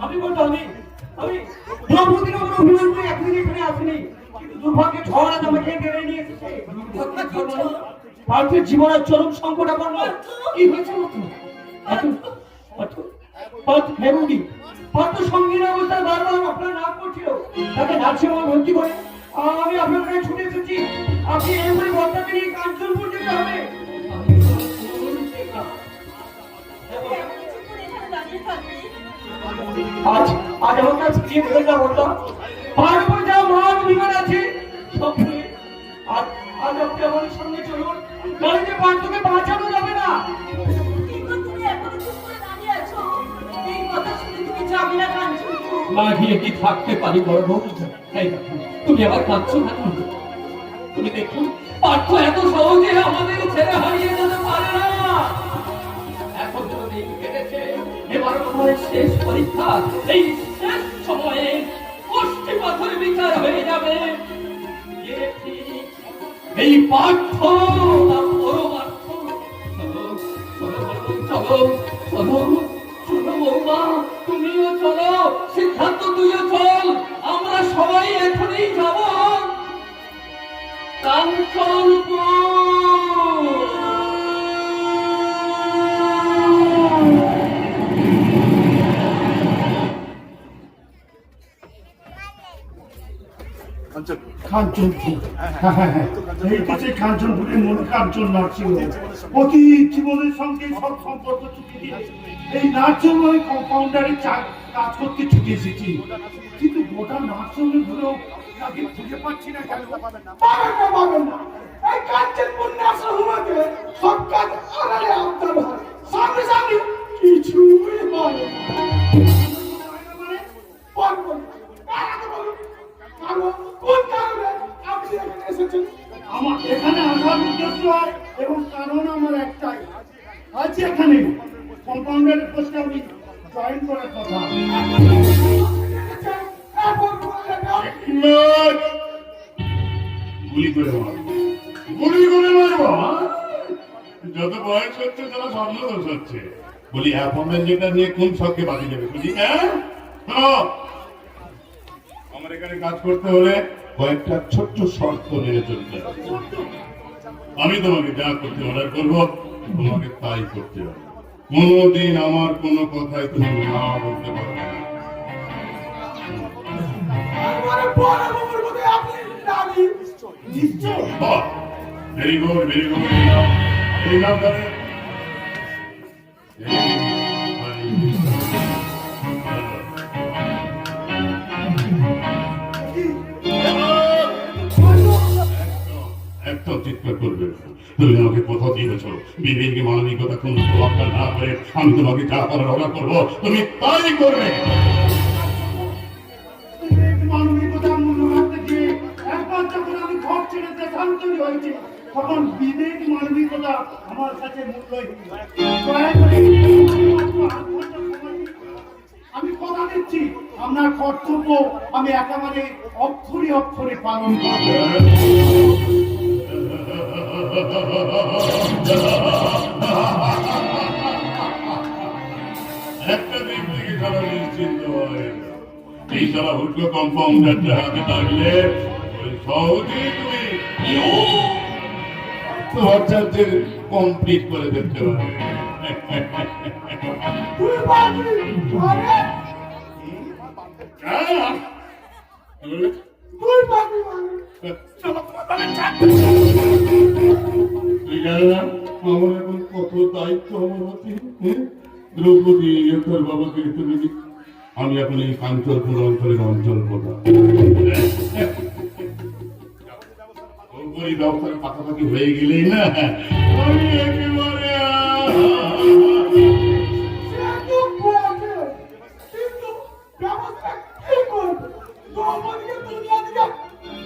আমি বলতো আমি দ্রৌপদীর উপর অভিমান করে একদিন এখানে আসিনি, কিন্তু দুর্ভাগ্যে ঝড় আজ আমাকে কেড়ে নিয়ে এসেছে। পার্থের জীবনের চরম সংকট আমার নয়। কি হয়েছে পার্থ হেমন্দি পার্থ সঙ্গীন অবস্থায় বারবার আপনার নাম করছিল, তাকে নার্সিংহোমে ভর্তি করে আমি আপনার কাছে ছুটে এসেছি। আপনি এমনি বর্তাকে নিয়ে কাঞ্চনপুর যেতে হবে। এমন কিছুক্ষণ এখানে দাঁড়িয়ে থাকবে। আজ আমার কাছে কি বলতে বলতাম, পাহাড়ের যা মহান বিমান আছে সব ভুলে আজ আপনি আমার সঙ্গে চলুন, গাড়িতে পার্থকে বাঁচানো যাবে না। কিন্তু তুমি এখনো চুপ করে দাঁড়িয়ে আছো। এই কথা শুনে তুমি যাবে না কাঞ্চনপুর। না গিয়ে কি থাকতে পারি বড় বউ? এই দেখো, তুমি আবার কাঁদছো কেন? তুমি দেখো পার্থ এত সহজে আমাদের ছেড়ে হারিয়ে যেতে পারে না। এখন তো দিন কেটেছে, এবার আমাদের শেষ পরীক্ষা। এই শেষ সময়ে কষ্টি পাথর বিচার হয়ে যাবে। কে ঠিক, এই পার্থ না পরমার্থ? চলো চলো চলো বৌমা, তুমিও চলো, সিদ্ধান্ত তুইও চল, আমরা সবাই এখনই যাব কাঞ্চনপুর। কাঞ্চনপুর, এইটা যে কাঞ্চনপুরের মূল কাঞ্চন নার্সিং হোম। অতি জীবনের সঙ্গে সব সম্পর্ক ছুটি দিয়ে এই নার্সিং হোমে কম্পাউন্ডারে কাজ করতে ছুটে এসেছি, কিন্তু গোটা নার্সিং হোমে ঘুরেও তাকে খুঁজে পাচ্ছি না কেন? পাবেন না এই কাঞ্চনপুর নার্সিংহোমে সব কাজ আড়ালে আপনার হয়, সামনে সামনে কিছুই হয় না। মানে পারবো না। তার আগে বলুন, কোন কারণে আপনি এখানে এসেছেন? আমার এখানে আসার উদ্দেশ্য এবং কারণ আমার একটাই, আজ এখানে কম্পাউন্ডারের পোস্টে আমি জয়েন করার কথা। গুলি করে মারবো, গুলি করে মারবো। যত বয়স হচ্ছে তত স্বপ্ন দোষ হচ্ছে। বলি অ্যাপয়েন্টমেন্ট যেটা নিয়ে কোন শখকে বাকি যাবে বুঝি? হ্যাঁ, আমার এখানে কাজ করতে হলে কয়েকটা ছোট্ট শর্ত মেনে চলতে হবে। আমি তোমাকে যা করতে অর্ডার করবো তোমাকে তাই করতে হবে। কোনোদিন আমার কোনো কথায় তুমি না বলতে পারবে না। Very good, very good. এই নাম ধরে একদম চিৎকার করবে। তুমি আমাকে কথা দিয়েছ বিবেককে মানবিকতা কোন প্রভাবটা না করে আমি তোমাকে যা করার অর্ডার করবো তুমি তাই করবে। মানবিকতা মূল্য রাখতে গিয়ে একবার যখন আমি ঘর ছেড়ে দেশান্তরী হয়েছি তখন বিবেক মানবিকতা আমার কাছে মূল্যহীন। দয়া করে আমি কথা দিচ্ছি আপনার কর্তব্য আমি একেবারে অক্ষরে অক্ষরে পালন করব। একটা দিক থেকে সারা নিশ্চিন্ত হয়, এই সারা হুটকো কম্পাউন্ডারটা হাতে থাকলে ওই সহজেই তুমি ভট্টাচার্যের কমপ্লিট করে দেখতে পারবে। তুই তুই জানো না আমার এখন কত দায়িত্ব আমার হাতে, হ্যাঁ? দ্রৌপদী তোর বাবাকে তুমি আমি এখন এই কাঞ্চনপুর অঞ্চলের অঞ্চল প্রধান। ওই ব্যবস্থাটা পাকাপাকি হয়ে গেলেই না আমি একেবারে কিন্তু ব্যবস্থা কি করবে? দ্রৌপদীকে দুনিয়া থেকে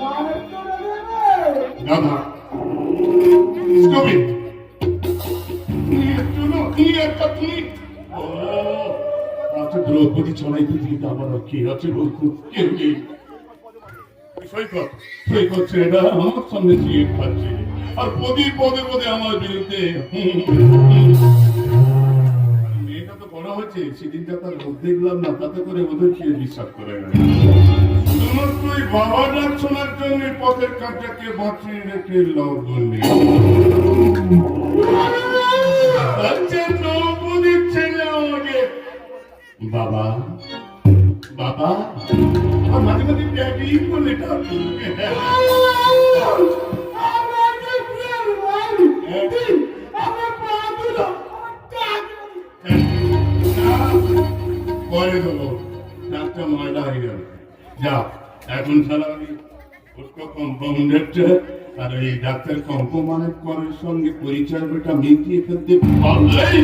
বাইরে করে দেবে। গাধা Stupid! আচ্ছা দ্রৌপদী ছড়াইতে দিতে আমার কি আছে বলতো কেউ নেই। সৈকত ছেলেটা আমার সামনে দিয়ে খাচ্ছে আর পদে পদে পদে আমার বিরুদ্ধে মেয়েটা তো বড় হচ্ছে, সেদিনটা তার রোগ দেখলাম না, তাতে করে ওদের কে বিশ্বাস করে গেল। শুধুমাত্র ওই বাবা ডাক শোনার জন্য পথের কাঁটাকে বাঁচিয়ে রেখে লগ্ন দ্রৌপদীর ছেলে আমাকে বাবা বাবা আর মাঝে মাঝে ড্যাডি বলে ডাকে। পরে দেবো, ডাক্তার ময়লা হয়ে গেল। যা এখন ছাড়া আমি কম্পাউন্ডারটা আর এই ডাক্তার কম্পাউন্ডার করের সঙ্গে পরিচয় বেটা মিটিয়ে ফেলতে পারলেই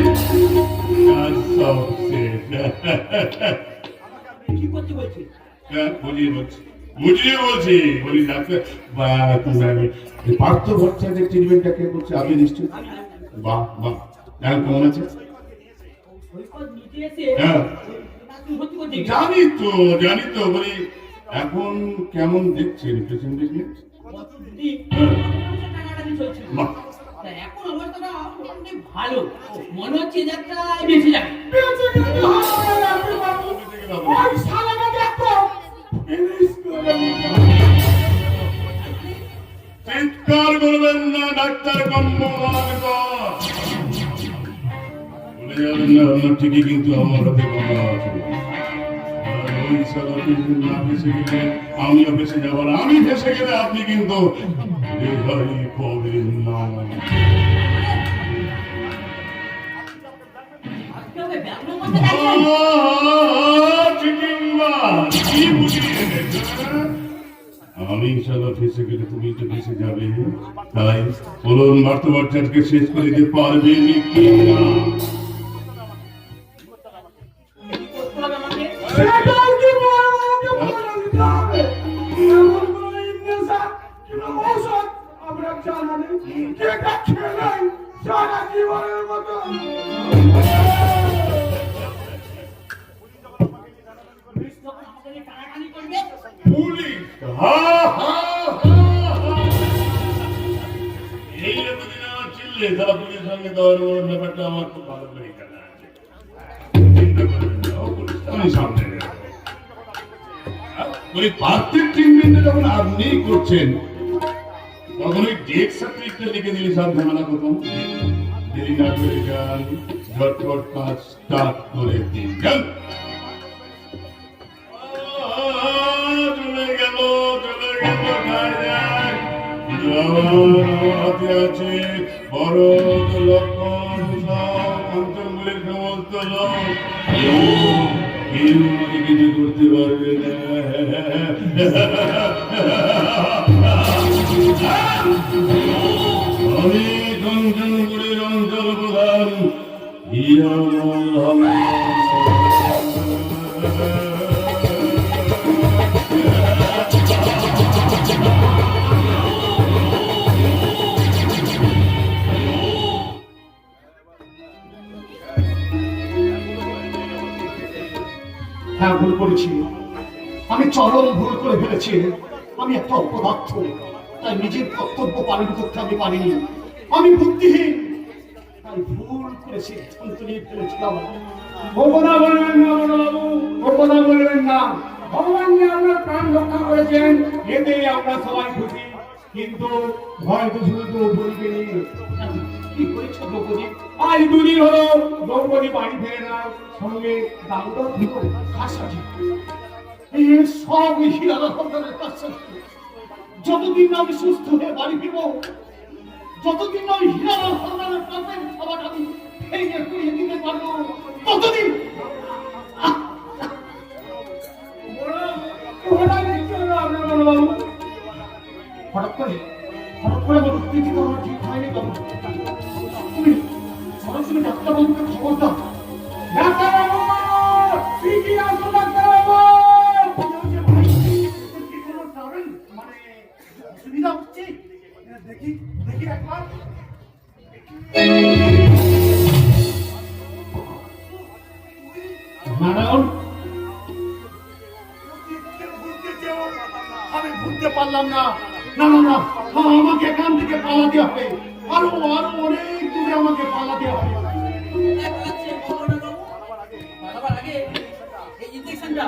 কাজ সব শেষ। কি করতে বলছি? হ্যাঁ বুঝিয়ে বলছি বলি ডাক্তার পার্থ ভট্টাচার্যের ট্রিটমেন্টটা কে করছে? আমি নিশ্চয়। বাহ বাহ, এখন কেমন আছে? সৈকত নিজে এসে হ্যাঁ নাকি ভর্তি করতে গেছে। জানি তো বলি এখন কেমন দেখছেন পেশেন্টকে? কতদিন টানাটানি চলছিল। বাহ তা এখন অবস্থাটা মোটামুটি ভালো, মনে হচ্ছে যে একটা বেঁচে যাবে। বেঁচে গেলে ভালো লাগবে বাবু। ওই শালাকে দেখো, ফিনিশ করে দিতে। চিৎকার করবেন না ডাক্তার কম্পাউন্ডার, বলে যাবেন না আপনার ঠিকই, কিন্তু আমার হাতে বাবা আছে। আর ওই শালাকে না ফেসে গেলে আমিও ফেসে যাবো না, আমি ফেসে গেলে আপনি কিন্তু রেহাই পাবেন না। আজকে ওকে ব্যায়াম করতে দেখেন। কি বুঝিয়ে এনেছে? আমি শালা ফেসে গেলে তুমি তো ফেসে যাবে, তাই বলুন ভট্টাচার্যকে শেষ করে দিতে পারবে কি না? সেটাও কি বড় বাবুকে বলে দিতে হবে। এমন কোনো ইঞ্জেকশন কিংবা ঔষধ আমরা জানালে যেটা খেলেই সারা জীবনের মতো পুলিশ যখন আমাকে নিয়ে টানাটানি করবে, পুলিশ হা হা এই এতদিন আমার চিল্লে তারা পুলিশের সঙ্গে দেওয়ার ব্যাপারটা আমার খুব ভালো করে জানা আছে। চিন্তা করবেন না, পুলিশটা আমি সামনে নেব। ওই পার্থিব ট্রিটমেন্টে যখন আপনি করছেন তখন ওই ডেট সার্টিফিকেটটা লিখে দিলে সব ঝামেলা করতাম। দেরি না করে যান, ঝটপট কাজ স্টার্ট করে দিন। যান। চলে গেল হাতে আছে বড় লক্ষণ অঞ্চলগুলির সমস্ত লোক, কেউ আমাকে কিছু করতে পারবে না। আমি কঞ্চনগুলির অঞ্চল প্রধান হ্যাঁ, ভুল করেছি, আমি চরম ভুল করে ফেলেছি। আমি একটা অপদার্থ, তাই নিজের কর্তব্য পালন করতে আমি পারিনি। আমি বুদ্ধিহীন, তাই ভুল করে সিদ্ধান্ত নিয়ে ফেলেছিলাম। কথা বলবেন না বড়বাবু, কথা বলবেন না। ভগবান যে আপনার প্রাণ রক্ষা করেছেন এতেই আমরা সবাই খুশি, কিন্তু হয়তো শুধু দ্রৌপদীকে নিয়ে। কি করেছ দ্রৌপদী? আজ দুদিন হলো দ্রৌপদী বাড়ি ফেরে না, সঙ্গে দামোদর ভিতর কার সাথে? এই সব ওই হীরালা সন্তানের কার সাথে? যতদিন না আমি সুস্থ হয়ে বাড়ি ফিরবো, যতদিন ওই হীরালাল হালদারের পাপের খাবার আমি ভেঙে পুড়িয়ে দিতে পারবো ততদিন হঠাৎ করে বলো কিছু তো আমার ঠিক হয়নি বাবু তুমি সরাসরি ডাক্তারবাবুকে খবর দাও ডাক্তারবাবু ঠিকই আসো ডাক্তারবাবু। মানে অসুবিধা হচ্ছে দেখি দেখি একবার নারায়ণ আমি বুঝতে পারলাম না না না না আমাকে এখান থেকে পালাতে হবে আরো আরো অনেক দূরে আমাকে পালাতে হবে পালাবার আগে এই ইনজেকশনটা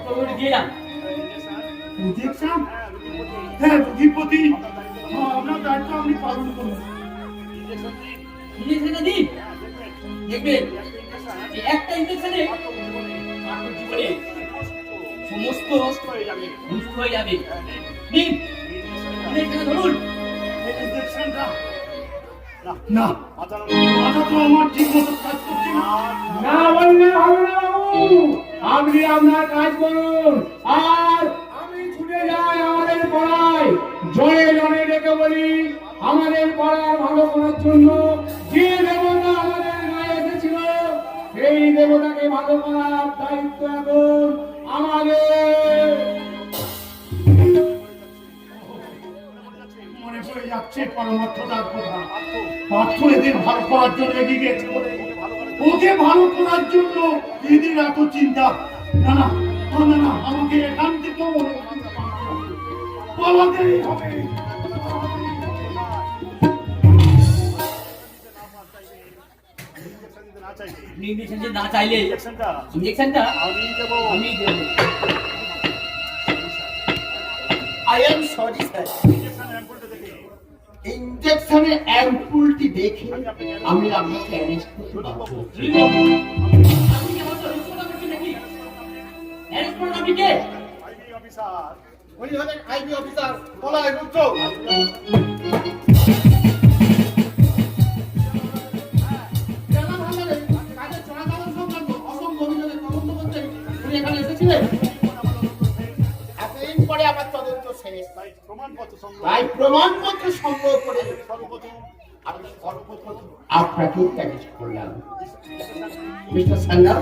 তোকে দিয়ে যান। ইনজেকশন হ্যাঁ রুগীপতি আপনার দায়িত্ব আমি পালন করব ইনজেকশনটা দিন, দেখবেন এই একটা ইনজেকশনে আপনার জীবনে সমস্ত সুস্থ হয়ে যাবে। নিন ইনজেকশনটা ধরুন। ইনজেকশনটা না মাথা তো আমার ঠিক মতো কাজ করছে না না বললে হবে না বাবু, আপনি আপনার কাজ করুন আর আমি ছুটে যাই আমাদের পাড়ায়, জয়ে জনে ডেকে বলি আমাদের পাড়ার ভালো করার জন্য যে দেবতা আমাদের গায়ে এসেছিল সেই দেবতাকে ভালো করার দায়িত্ব এখন আমাদের। মনে পড়ে যাচ্ছে পরমার্থতার কথা পার্থ এদের ভালো করার জন্য এদিকে ওকে ভালো করার জন্য এদের এত চিন্তা না না না না আমাকে এখান থেকে পালাতেই হবে আপনি ইনজেকশন না চাইলে ইনজেকশনটা আমি দেবো। আই এম সরি স্যার, ইনজেকশনের অ্যাম্পুলটি দেখে আমি আপনাকে অ্যারেস্ট করতে বাধ্য হচ্ছি। আপনি কি আমার সাথে কথা বলছেন নাকি? অ্যারেস্ট করুন আপনি কে? উনি হলেন আইবি অফিসার পলায় রুদ্র। এতদিন পরে আমার তদন্ত শেষ, তাই প্রমাণপত্র সংগ্রহ করে আমি সর্বপ্রথম আপনাকে অ্যারেস্ট করলাম। মিস্টার সান্না,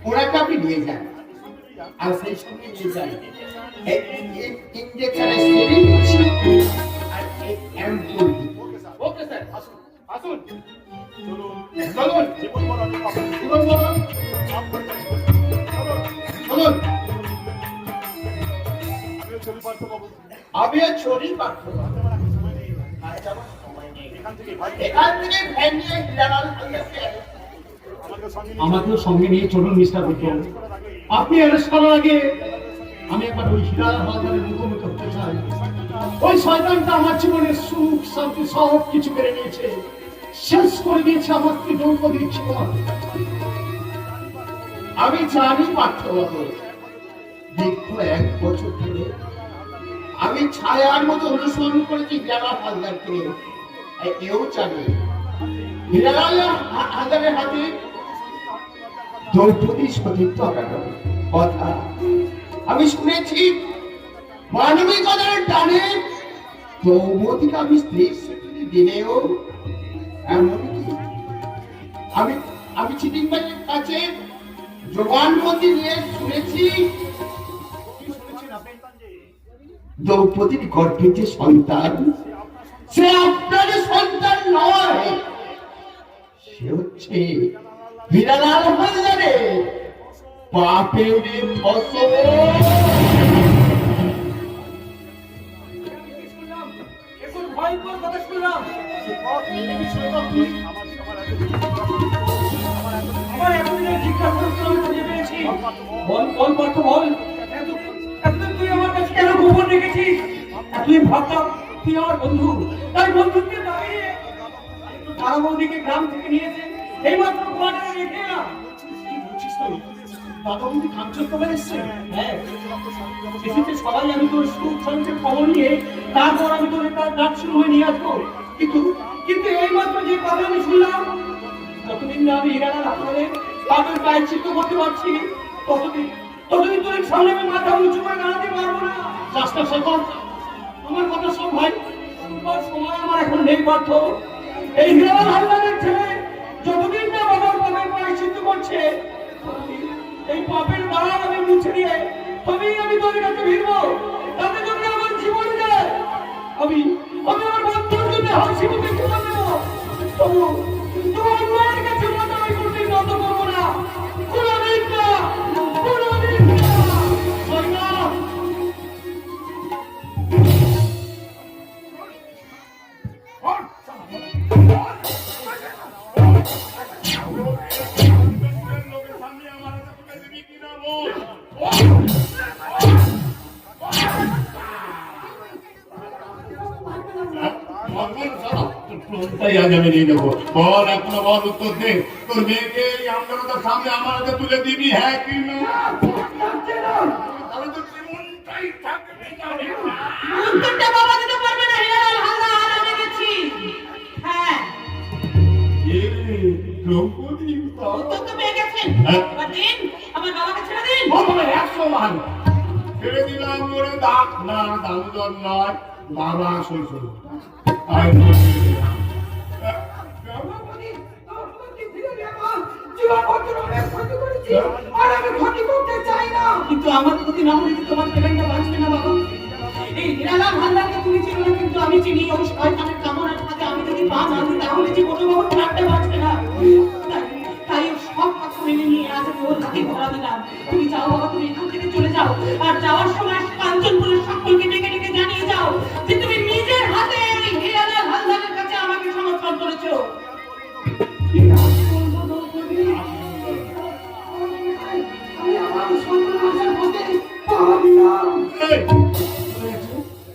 ওনাকে আপনি নিয়ে যান আর সেই সঙ্গে নিয়ে যান ইনজেকশনের সিরিঞ্জ আর এই অ্যাম্পুল। ওকে স্যার, আসুন আসুন। চলুন চলুন চলুন। আমিও ছড়ি পার্থ, এখান থেকে ভ্যান নিয়ে হিরালাল হালদারকে আমাকেও সঙ্গে নিয়ে চলুন মিস্টার বিক্রম আপনি অ্যারেস্ট করার আগে আমি একবার ওই হীরালাল হালদারের মুখোমুখি হতে চাই ওই শয়তানটা আমার জীবনের সুখ শান্তি সব কিছু কেড়ে নিয়েছে শেষ করে দিয়েছে আমার কি দ্রৌপদীর জীবন আমি জানি পার্থবাবু, দীর্ঘ 1 বছর ধরে আমি ছায়ার মতো অনুসরণ করেছি হিরালাল হালদারকে। এও জানি হিরালাল হালদারের হাতে দ্রৌপদী সতীত্ব কথা আমি শুনেছি। মানবিকতার টানে দ্রৌপদীকে আমি স্ত্রীর স্বীকৃতি দিলেও এমনকি আমি চিটিং বাড়ির কাছে জবানবন্দি নিয়ে শুনেছি দ্রৌপদীর গর্ভে যে সন্তান সে আপনার সন্তান নয়, সে হচ্ছে হিরালাল হালদারের পাপের ফসল। এখন ভয়ঙ্কর কথা শুনলাম। আমার এতদিনের জিজ্ঞাসা আমি খুঁজে পেয়েছি। বল পার্থ বল, এতদিন তুই আমার কাছে কেন গোপন রেখেছিস? এতদিন ভাবতাম তুই আমার বন্ধু, তাই বন্ধুত্বের দাঁড়িয়ে তারা বৌদিকে গ্রাম থেকে নিয়েছে এইমাত্র কোয়ার্টারে রেখে এলাম। দাদা বৌদি কাঞ্চন কবে এসছে? হ্যাঁ, এসেছে সবাই। আমি তোর সুখ শান্তির খবর নিয়ে তারপর আমি তোর তার ডাক শুরু হয়ে নিয়ে আসবো। কিন্তু কিন্তু এই মাত্র যে কথা আমি শুনলাম, যতদিন না আমি হিরালাল হালদারের পাপের প্রায়শ্চিত্ত করতে পারছি, ততদিন তোর সামনে আমি মাথা উঁচু করে দাঁড়াতে পারবো না। রাস্তা শেখর, আমার কথা শোন ভাই। শুনবার সময় আমার এখন নেই পার্থ। এই হিরালাল হালদারের ছেলে যতদিন না বাবার পাপের প্রায়শ্চিত্ত করছে, এই পাপের দ্বারা আমি মুছে দিয়ে তবেই আমি তোর কাছে ফিরবো। তাতে জন্য আমার জীবন যায়, আমি আমার বন্ধুর জন্য হাসি মুখে জীবন দেবো। তবু তোমার মায়ের কাছে মাথা আমি করতে নত করবো না। কোনোদিন না, কোনোদিন না। সৈন্য, লোকের সামনে আমার হাতে তুলে দিবি কিনা বল। তাই আজ আমি নিয়ে নেবো। বল, এখনো বল, উত্তর দে। তোর মেয়েকে এই আমজনতার সামনে আমার হাতে তুলে দিবি, হ্যাঁ কি না? তাহলে তো জীবনটাই থাকবে না। উত্তরটা বাবা দিতে পারবে না হিরালাল হালদার, আমি গেছি। হ্যাঁ, এ দ্রৌপদী, উত্তর তো পেয়ে গেছেন। হ্যাঁ। এবার দিন, আমার বাবাকে ছেড়ে দিন। ও বাবা, 100 মান ছেড়ে দিলাম ওরে। দাগ না, দামোদর নয়, বাবা শ্বশুর। আয় কিন্তু আমার ক্ষতি না হলে তোমার প্রেমটা বাঁচবে না বাবা। এই হিরালাল হালদারকে তুমি চিনো না, কিন্তু আমি চিনি। ওই শয়তানের কামড়ের ফাঁদে আমি যদি পা না দিই, তাহলে জীবনে বাবা প্রাণটা বাঁচবে না। তাই ওর সব কথা মেনে নিয়ে আজ আমি ওর হাতে ধরা দিলাম। তুমি যাও বাবা, তুমি এখান থেকে চলে যাও। আর যাওয়ার সময় কাঞ্চনপুরের সকলকে ডেকে ডেকে জানিয়ে যাও যে তুমি নিজের হাতে ওই হিরালাল হালদারের কাছে আমাকে সমর্পণ করেছো।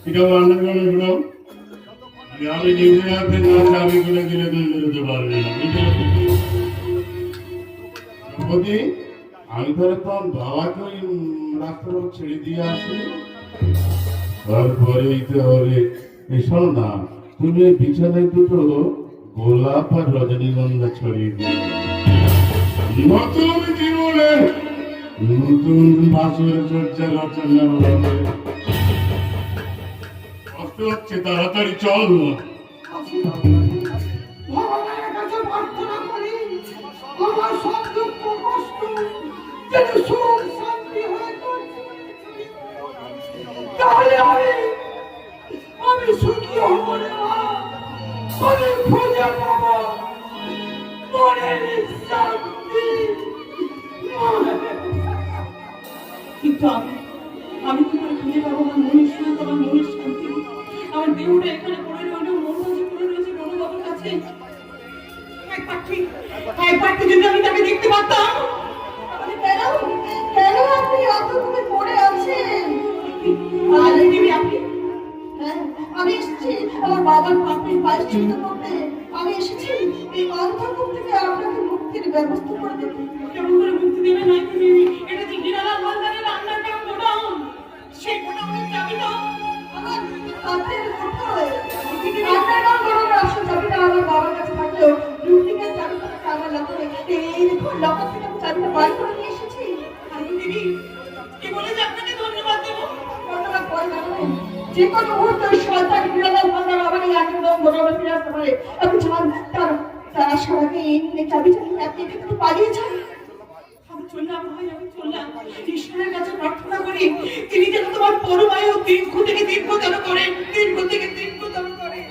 এটা আন্ডারগ্রাউন্ডে ঘুরাও। আমি নিজে হাতে না চাবি খুলে দিলে তুই বেরোতে পারবি না। দ্রৌপদী, আমি তাহলে তোমার বাবাকে ওই রাস্তার উপর ছেড়ে দিয়ে আসি। তারপরেই তাহলে এই শোনো না, তুমি এই বিছানায় দুটো গোলাপ আর রজনীগন্ধা ছড়িয়ে দিও। নতুন জীবনে নতুন বাসর চর্চা রচনা হবে। কষ্ট হচ্ছে, তাড়াতাড়ি চল। ভগবানের কাছে প্রার্থনা করি আমার সব দুঃখ কষ্ট যেন সুখ শান্তি হয়ে থাকে। তাহলে আমি সুখী হব না, আমি খুঁজে পাব মনের শান্তি। কিন্তু আমি কি করে খুঁজে পাবো আমার মনের সুখ, আমার মনের শান্তি? আমার দেহটা এখানে পড়ে রইল, মন যে পড়ে রয়েছে রণবাবুর কাছে। একবার যদি আমি তাকে দেখতে পারতাম। কেন কেন আপনি অতক্ষণে পড়ে আছেন? আপনি হ্যাঁ, আমি এসেছি আমার বাবার পাপের প্রায়শ্চিত্ত করতে। আমি এসেছি এই অন্ধকূপ থেকে আপনাকে মুক্তির ব্যবস্থা করে দেবো। কেমন করে মুক্তি দেবে? নাই তুমি, এটা যে হিরালাল হালদারের আন্ডারগ্রাউন্ড গোডাউন, সেই গোডাউনের চাবি দাও। আমার হাতের মুঠোয় আন্ডারগ্রাউন্ড গোডাউনের আসল চাবিটা আমার বাবার কাছে থাকলেও ডুপ্লিকেট চাবিটা আমার লকারে। এই দেখুন, লকার থেকে আমি চাবিটা বার করে নিয়ে এসেছি। আমি দিদি কি বলে যে আপনাকে ধন্যবাদ দেবো? ধন্যবাদ পরে জানাবেন। যে কোনো মুহূর্তে ওই শয়তান হিরালাল হালদার আবার এই আন্ডারগ্রাউন্ড গোডাউনে ফিরে আসতে পারে। আপনি চান তার আসার আগে এই চাবিটা নিয়ে আপনি এখান থেকে পালিয়ে যান। আমি চললাম ভাই, আমি চললাম। ঈশ্বরের কাছে প্রার্থনা করি তিনি যেন তোমার পরমায়ু দীর্ঘ থেকে দীর্ঘতর করেন, দীর্ঘ থেকে দীর্ঘতর করেন।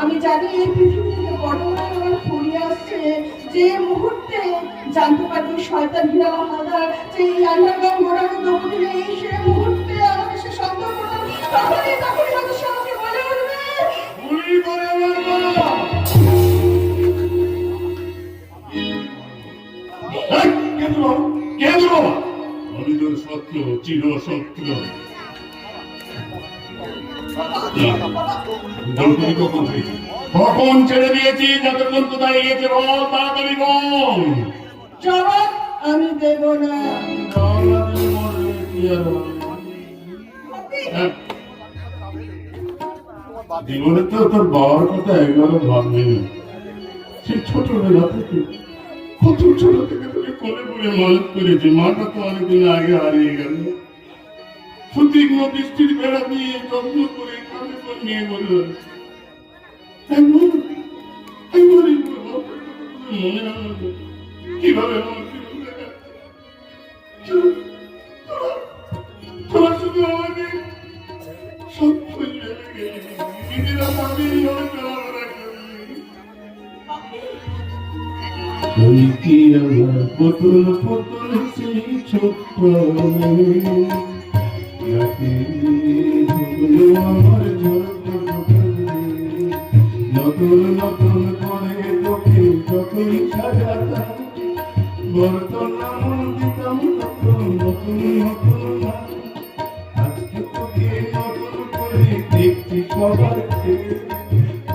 আমি জানি এই পৃথিবী থেকে বর্তমানে আমার ফুরিয়ে আসছে। যে মুহূর্তে জানতে পারবো শয়তান হিরালাল হালদার যে এই আন্ডারগ্রাউন্ড গোডাউনে দৌড় দিলে, সেই মুহূর্তে আমাকে সে সন্দেহ করবে। তখনই হয়তো সে আমাকে বলে উঠবে, গুলি করে মারবো। কেন আমি তোর শত্রু, চির শত্রু। দ্রৌপদী কখন হয়েছে? কখন ছেড়ে দিয়েছি, যতক্ষণ কোথায় গিয়েছে বল, তাড়াতাড়ি বল। জবাব আমি দেব না। জগন্নাথের মরলে কি আর হবে? হ্যাঁ। জীবনে তো তোর বাবার কথা একবারও ভাববেনি। সে ছোটবেলা থেকে, কত ছোট থেকে তোকে কোলে করে মানুষ করেছে। মাটা তো অনেকদিন আগে হারিয়ে গেল। সুতীক্ষ্ণ দৃষ্টির বেড়া দিয়ে যত্ন করে কাঁধে করে নিয়ে বলল, কিভাবে আমার জীবন কাটাচ্ছে? তোরা শুধু আমাকে সত্য ভেবে গেলি, নিজেরা ভাবেই আমার চলাফেরা করলি। তুই কি আমার পুতুল পুতুল সেই ছোট্ট নাকি হলো আমার ছোট্ট নতুন নতুন করে তোকে যতই সাজাতাম, বর্তমান দিতাম নতুন নতুন নতুন। আজকে তোকে নতুন করে দেখছি সবার চেয়ে,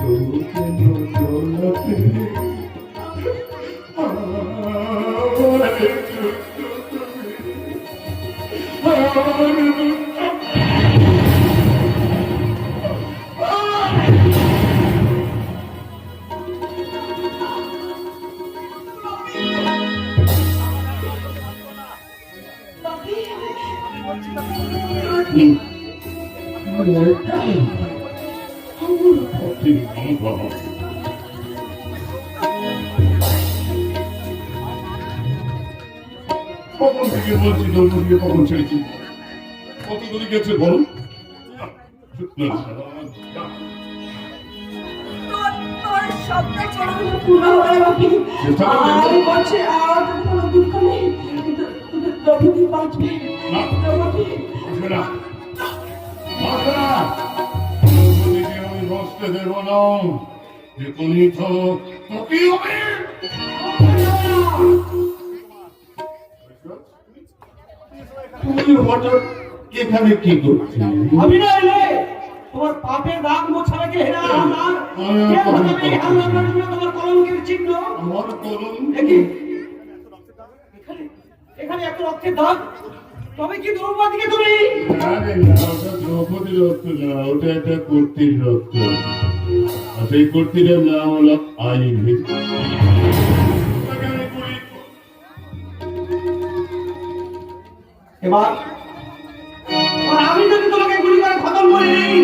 তবু কেন চলতে কখন থেকে বলছি দৌড়ে কখন ছেড়েছি? কত দূরে গেছে বলুন? তোর স্বপ্ন কোনোদিন পূর্ণ হবে না বাকি। আর বলছে আর কোনো দুঃখ নেই, কিন্তু দ্রৌপদী বাঁচবে না। দ্রৌপদী। আসবে না, আসবে না। দ্রৌপদীকে আমি বসতে দেব না। যে কোনই থাক, তোকেই হবে। তুমি হঠাৎ এখানে কি করছো? আমি না এলে তোমার পাপের দাগ মোছাবে কে? হেরা আমার কে ঘটাবে এই হামলার জন্য তোমার কলঙ্কের চিহ্ন? আমার কলম দেখি এখানে এত রক্তের দাগ, তবে কি দ্রৌপদীকে তুমি? আরে না, ওটা দ্রৌপদীর রক্ত না, ওটা একটা কর্তির রক্ত। আর সেই কর্তিটার নাম হলো আইভি। এবার আমি যদি তোমাকে গুলি করে খতম করে দিই,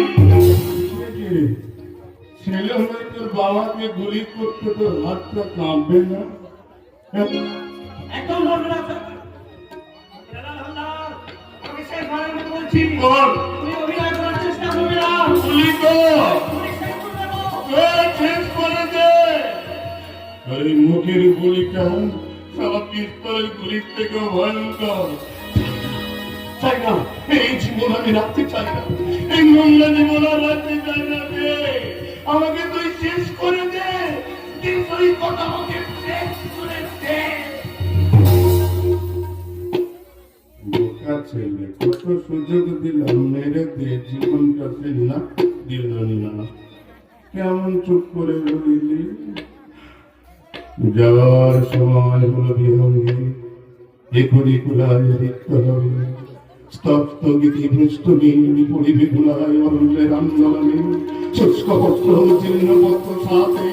ছেলে হয়ে তোর বাবাকে গুলি করতে তোর হাতটা কাঁপবে না? একদম বলবে না স্যার। আমি শেষবারের মতো বলছি, কর, তুমি অভিনয় করার চেষ্টা করবে না। গুলি কর, তুমি শেষ করে দেবো। শেষ করে দে। আর এই মুখের গুলিটা সব পিস্তলের গুলির থেকে ভয়ঙ্কর। চাই না, এই জীবন আমি রাখতে চাই না, এই নোংরা জীবন আর রাখতে চাই না রে। আমাকে তুই শেষ করে দে, কিন্তু এই কথা আমাকে শেষ করে দে। বোকা ছেলে, কত সুযোগ দিলাম, মেরে দে, জীবনটা সে না দিলাম না। কেমন চুপ করে রইলি? যাওয়ার সময় হলো বিহঙ্গে, এখনই কুলায় রিক্ত হবে। স্তব্ধ গীতি ভৃষ্টহীন পরিবে কুলায় অরুণের আন্দোলনে, শুষ্ক পত্র জীর্ণ পত্র সাথে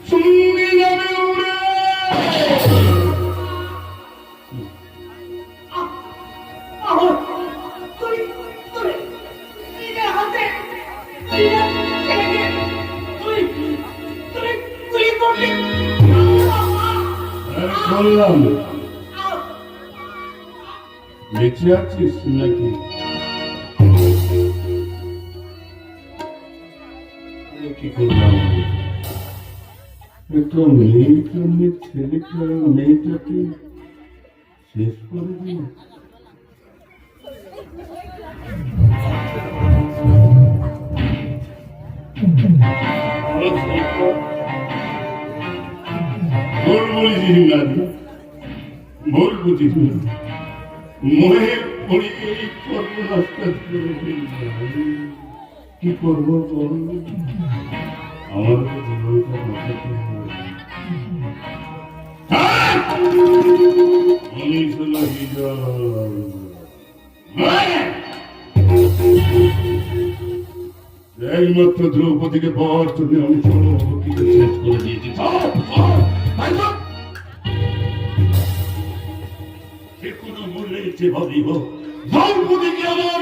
সঙ্গে যাবে উড়ে। তুমি নিজের হাতে নিজের ছেলেকে তুমি গুলি করলে। বললাম বেঁচে আছিস নাকি? কি করলাম? একটা মেয়েকে, ছেলেটা, মেয়েটাকে শেষ করে দিল। ভুল বলেছিস না, ভুল বুঝিস না। মনে পড়ে এই সর্বনাশটা করে ফেললাম। কি করবো বল? আমাদের জীবনটা বাঁচাতে হবে। উনিশ হলো একমাত্র দ্রৌপদীকে পাওয়ার জন্য আমি সর্বভূতিকে শেষ করে দিয়েছি। যে কোনো মূল্যে যেভাবেই হোক দ্রৌপদীকে আমার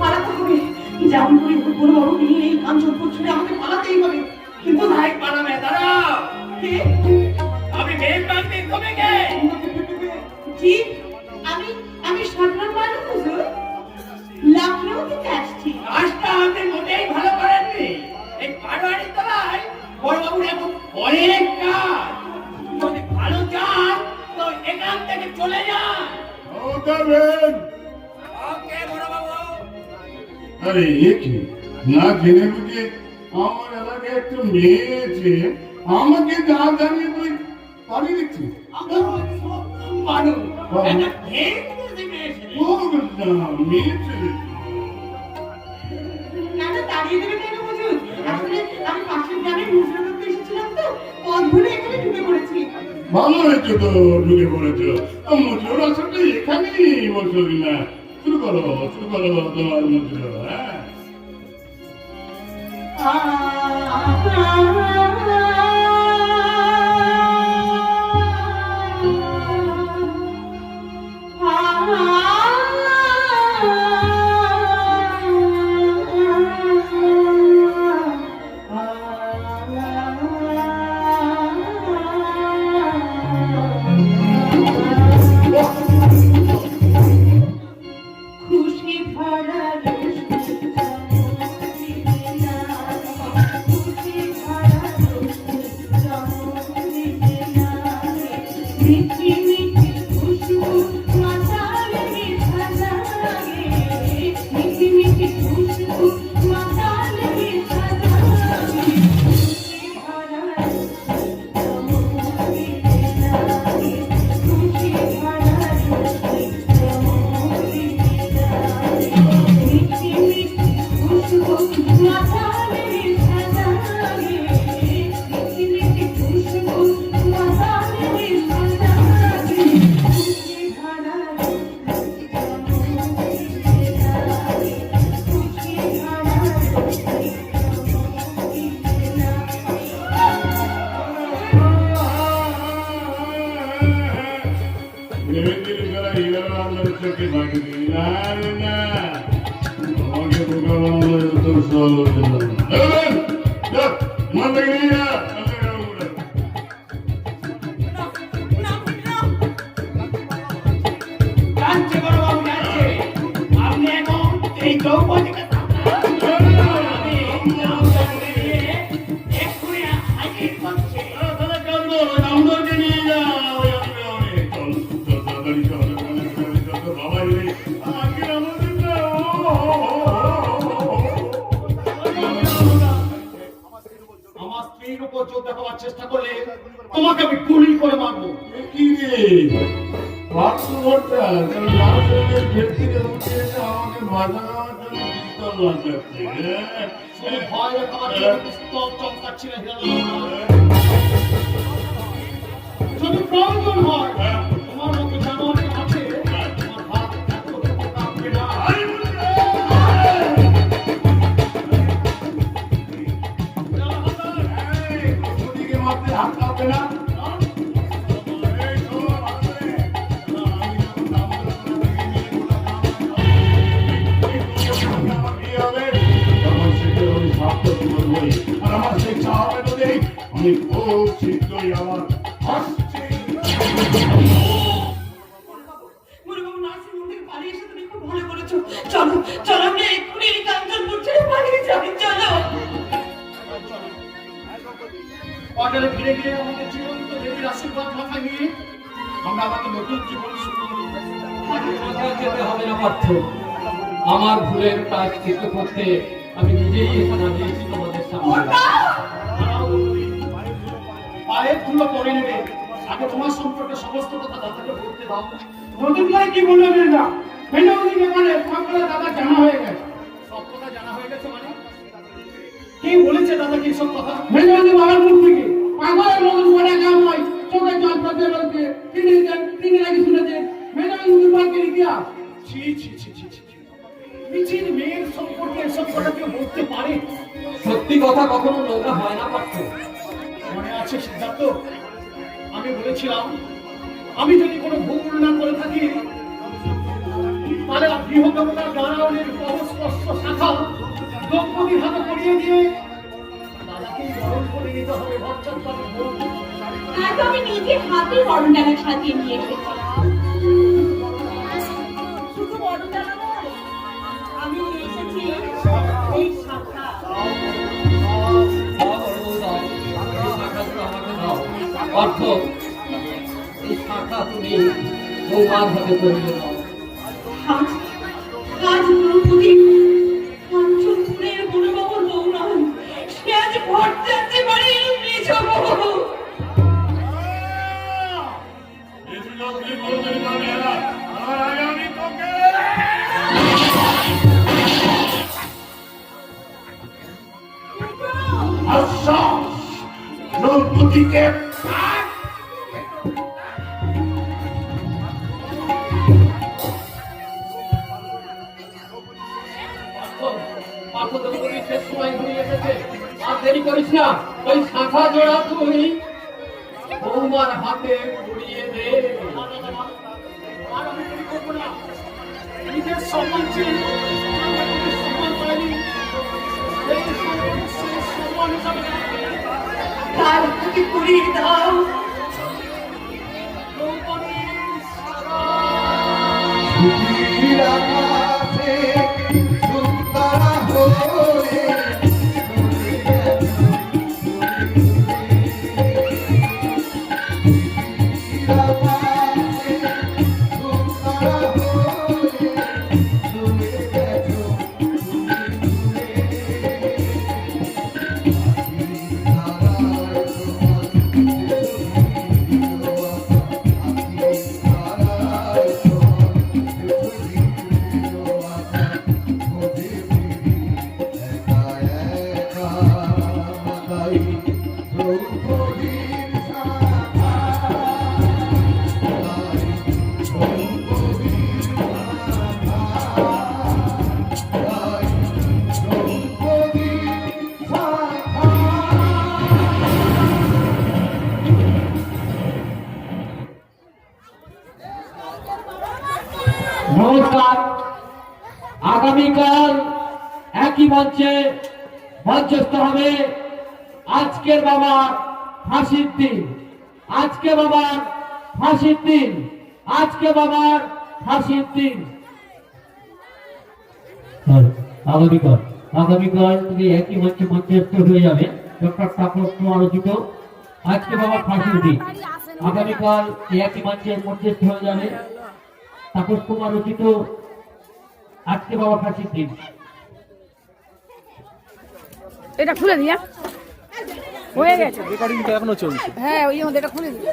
পালাতে হবে। যেমন করে হোক বড় বাবু নিয়ে এই কাঞ্চনপুর ছেড়ে আমাকে পালাতেই হবে। কিন্তু ভাই পালাবে, দাঁড়াও। কে? আমি মেয়ের বাড়িতে কমে গে জি, আমি সাধারণ মানুষ হুজুর। লখনৌ থেকে আসছি। কাজটা আপনি মোটেই ভালো করেননি। এই পাড়োয়ারির তলায় বড়বাবুর এখন অনেক কাজ। যদি ভালো চান তো এখান থেকে চলে যান। ওকে বড়বাবু। আরে এ কি না জেনে বুঝে আমার এলাকায় একটা মেয়ে আছে, আমাকে যা জানিয়ে তুই পারি দিচ্ছি। মানুষ একটা ঘের দিকে এসে মেয়ে ছেলে না না, দাঁড়িয়ে দেবে কেন হুজুর? আসলে আমি পাশের গ্রামের মুসলিম লোক এসেছিলাম তো, পথ ভুলে এখানে ঢুকে পড়েছি। ভালো হয়েছে তো ঢুকে পড়েছো। মজুর আসলে এখানেই বসবি না, শুরু করো তোমার মজুর। হ্যাঁ খুশি ভরা মিঠি মিঠি খুশবু মাতালে মিঠা লাগে, মিঠি মিঠি খুশবু মাতালে মিঠা লাগে। খুশি ভরা খুশি ভরা মিঠি মিঠি খুশবু মাতালে মিঠা লাগে, মিঠি মিঠি খুশবু মাতালে মিঠা লাগে। খুশি ভরা খুশি ভরা মেয়েদের বেলা হিরো আমার চোখে বাকি না না আমাকে বোকা বাংলা তো সহজ মন থেকে নিয়ে যা। যাচ্ছে বড়বাবু, যাচ্ছে। আপনি এখন এই দ্রৌপদীকে আমি নৌকাতে নিয়ে এক্ষুনি হাজির করছি। আমাদেরকে নিয়ে যা। চল তাড়াতাড়ি চল বাবা আমাকে আমাদের আমার স্ত্রীর উপর জোর দেখাবার চেষ্টা করলে তোমাকে আমি গুলি করে মারবো। কি রে পার্শ্ববর্তী লাশের ভেদ থেকে উঠে এসে আমাকে বাধা দেওয়ার জন্য পিস্তল লাগাচ্ছে। শুধু ভয় দেখাবার জন্য পিস্তল চমকাচ্ছিলে হিরণময়। যদি প্রয়োজন হয় তোমার মতো জানোয়ারের কাছে তোমার হাত এতটুকু কাঁপবে না। ওদিকে মারতে হাত কাঁপবে না। আমি খুব শীঘ্রই আমার আসছি। মুরুবাবু নার্সিং হোম থেকে পালিয়ে এসে তুমি খুব ভালো করেছো। চলো চলো আমরা এক্ষুনি এই কাঞ্চনপুর ছেড়ে পালিয়ে যাই। চলো। পাটালে ফিরে গিয়ে আমাদের জীবন্ত দেবীর আশীর্বাদ মাথায় নিয়ে আমরা আমাদের নতুন জীবন শুরু করব। যেতে হবে না পার্থ, আমার ভুলের প্রায়শ্চিত্ত করতে আমি নিজেই এখানে তোমাদের সামনে। কথাগুলো পরে নেবে, আগে তোমার সম্পর্কে সমস্ত কথা দাদাকে বলতে দাও। নতুন করে কি বললো মেয়েটা? মেয়েটার ব্যাপারে সব কথা দাদা জানা হয়ে গেছে। সব কথা জানা হয়ে গেছে মানে? কি বলেছে দাদা কি সব কথা? মেয়েটা বাবার মুখ থেকে পাগলের মতন করে কাম হয়, চোখে জল পড়তে বলছে, তিনি নাকি শুনেছেন মেয়েটা দুর্ভাগ্যের ইতিহাস। ছি ছি ছি ছি ছি ছি। নিজের মেয়ের সম্পর্কে এসব কথা কেউ বলতে পারে? সত্যি কথা কখনো নোংরা হয় না পার্থ। মনে আছে সিদ্ধার্থ, আমি বলেছিলাম আমি যদি কোনো ভুল না করে থাকি তাহলে গৃহদেবতার নারায়ণের পরস্পর্শ শাখা দ্রৌপদীর হাতে পড়িয়ে দিয়ে দাদাকে বরণ করে নিতে হবে। ভরচার তার বোন। আজ আমি নিজে হাতে বরণডালা সাজিয়ে নিয়ে এসেছি। শুধু বরণডালা নয়, আমি নিয়ে এসেছি এই শাখা। পার্থ, এই শাখা তুমি বৌমার হাতে পড়িয়ে দাও। আজ আজ দ্রৌপদী কাঞ্চনপুরের বনবাবুর বউ নয়, সে আজ ভরযাত্রী বাড়ির নিজ বউ। আশ্বাস দ্রৌপদীকে পার্থ, তুমি শেষ সময় ঘুরিয়ে এসেছে, আর দেরি করিস না। ওই শাখা জোড়া তুই বৌমার হাতে পড়িয়ে দে। আর আমি দেরি করবো না। নিজের সম্মান ছিল, আমি সম্মান পাইনি। এই সম্মান হিসাবে তার হাতে পরিয়ে দাও। ছুটির আকাশে সুতারা হয়ে নমস্কার। আগামীকাল একই মঞ্চে মঞ্চস্থ হবে আজকের বাবার ফাঁসির দিন। আজকে বাবার ফাঁসির দিন। আজকে বাবার ফাঁসির দিন। আগামীকাল তুমি একই মঞ্চে মঞ্চস্থ হয়ে যাবে ডক্টর তাপস কুমার রচিত আজকে বাবার ফাঁসির দিন। আগামীকাল একই মঞ্চে মঞ্চস্থ হয়ে যাবে তাপস কুমার রচিত আজকে বাবা ফাঁসির দিন। এটা খুলে দিয়া হয়ে গেছে রেকর্ডিং তো এখনো চলছে। হ্যাঁ ওই জন্য এটা খুলে দিই।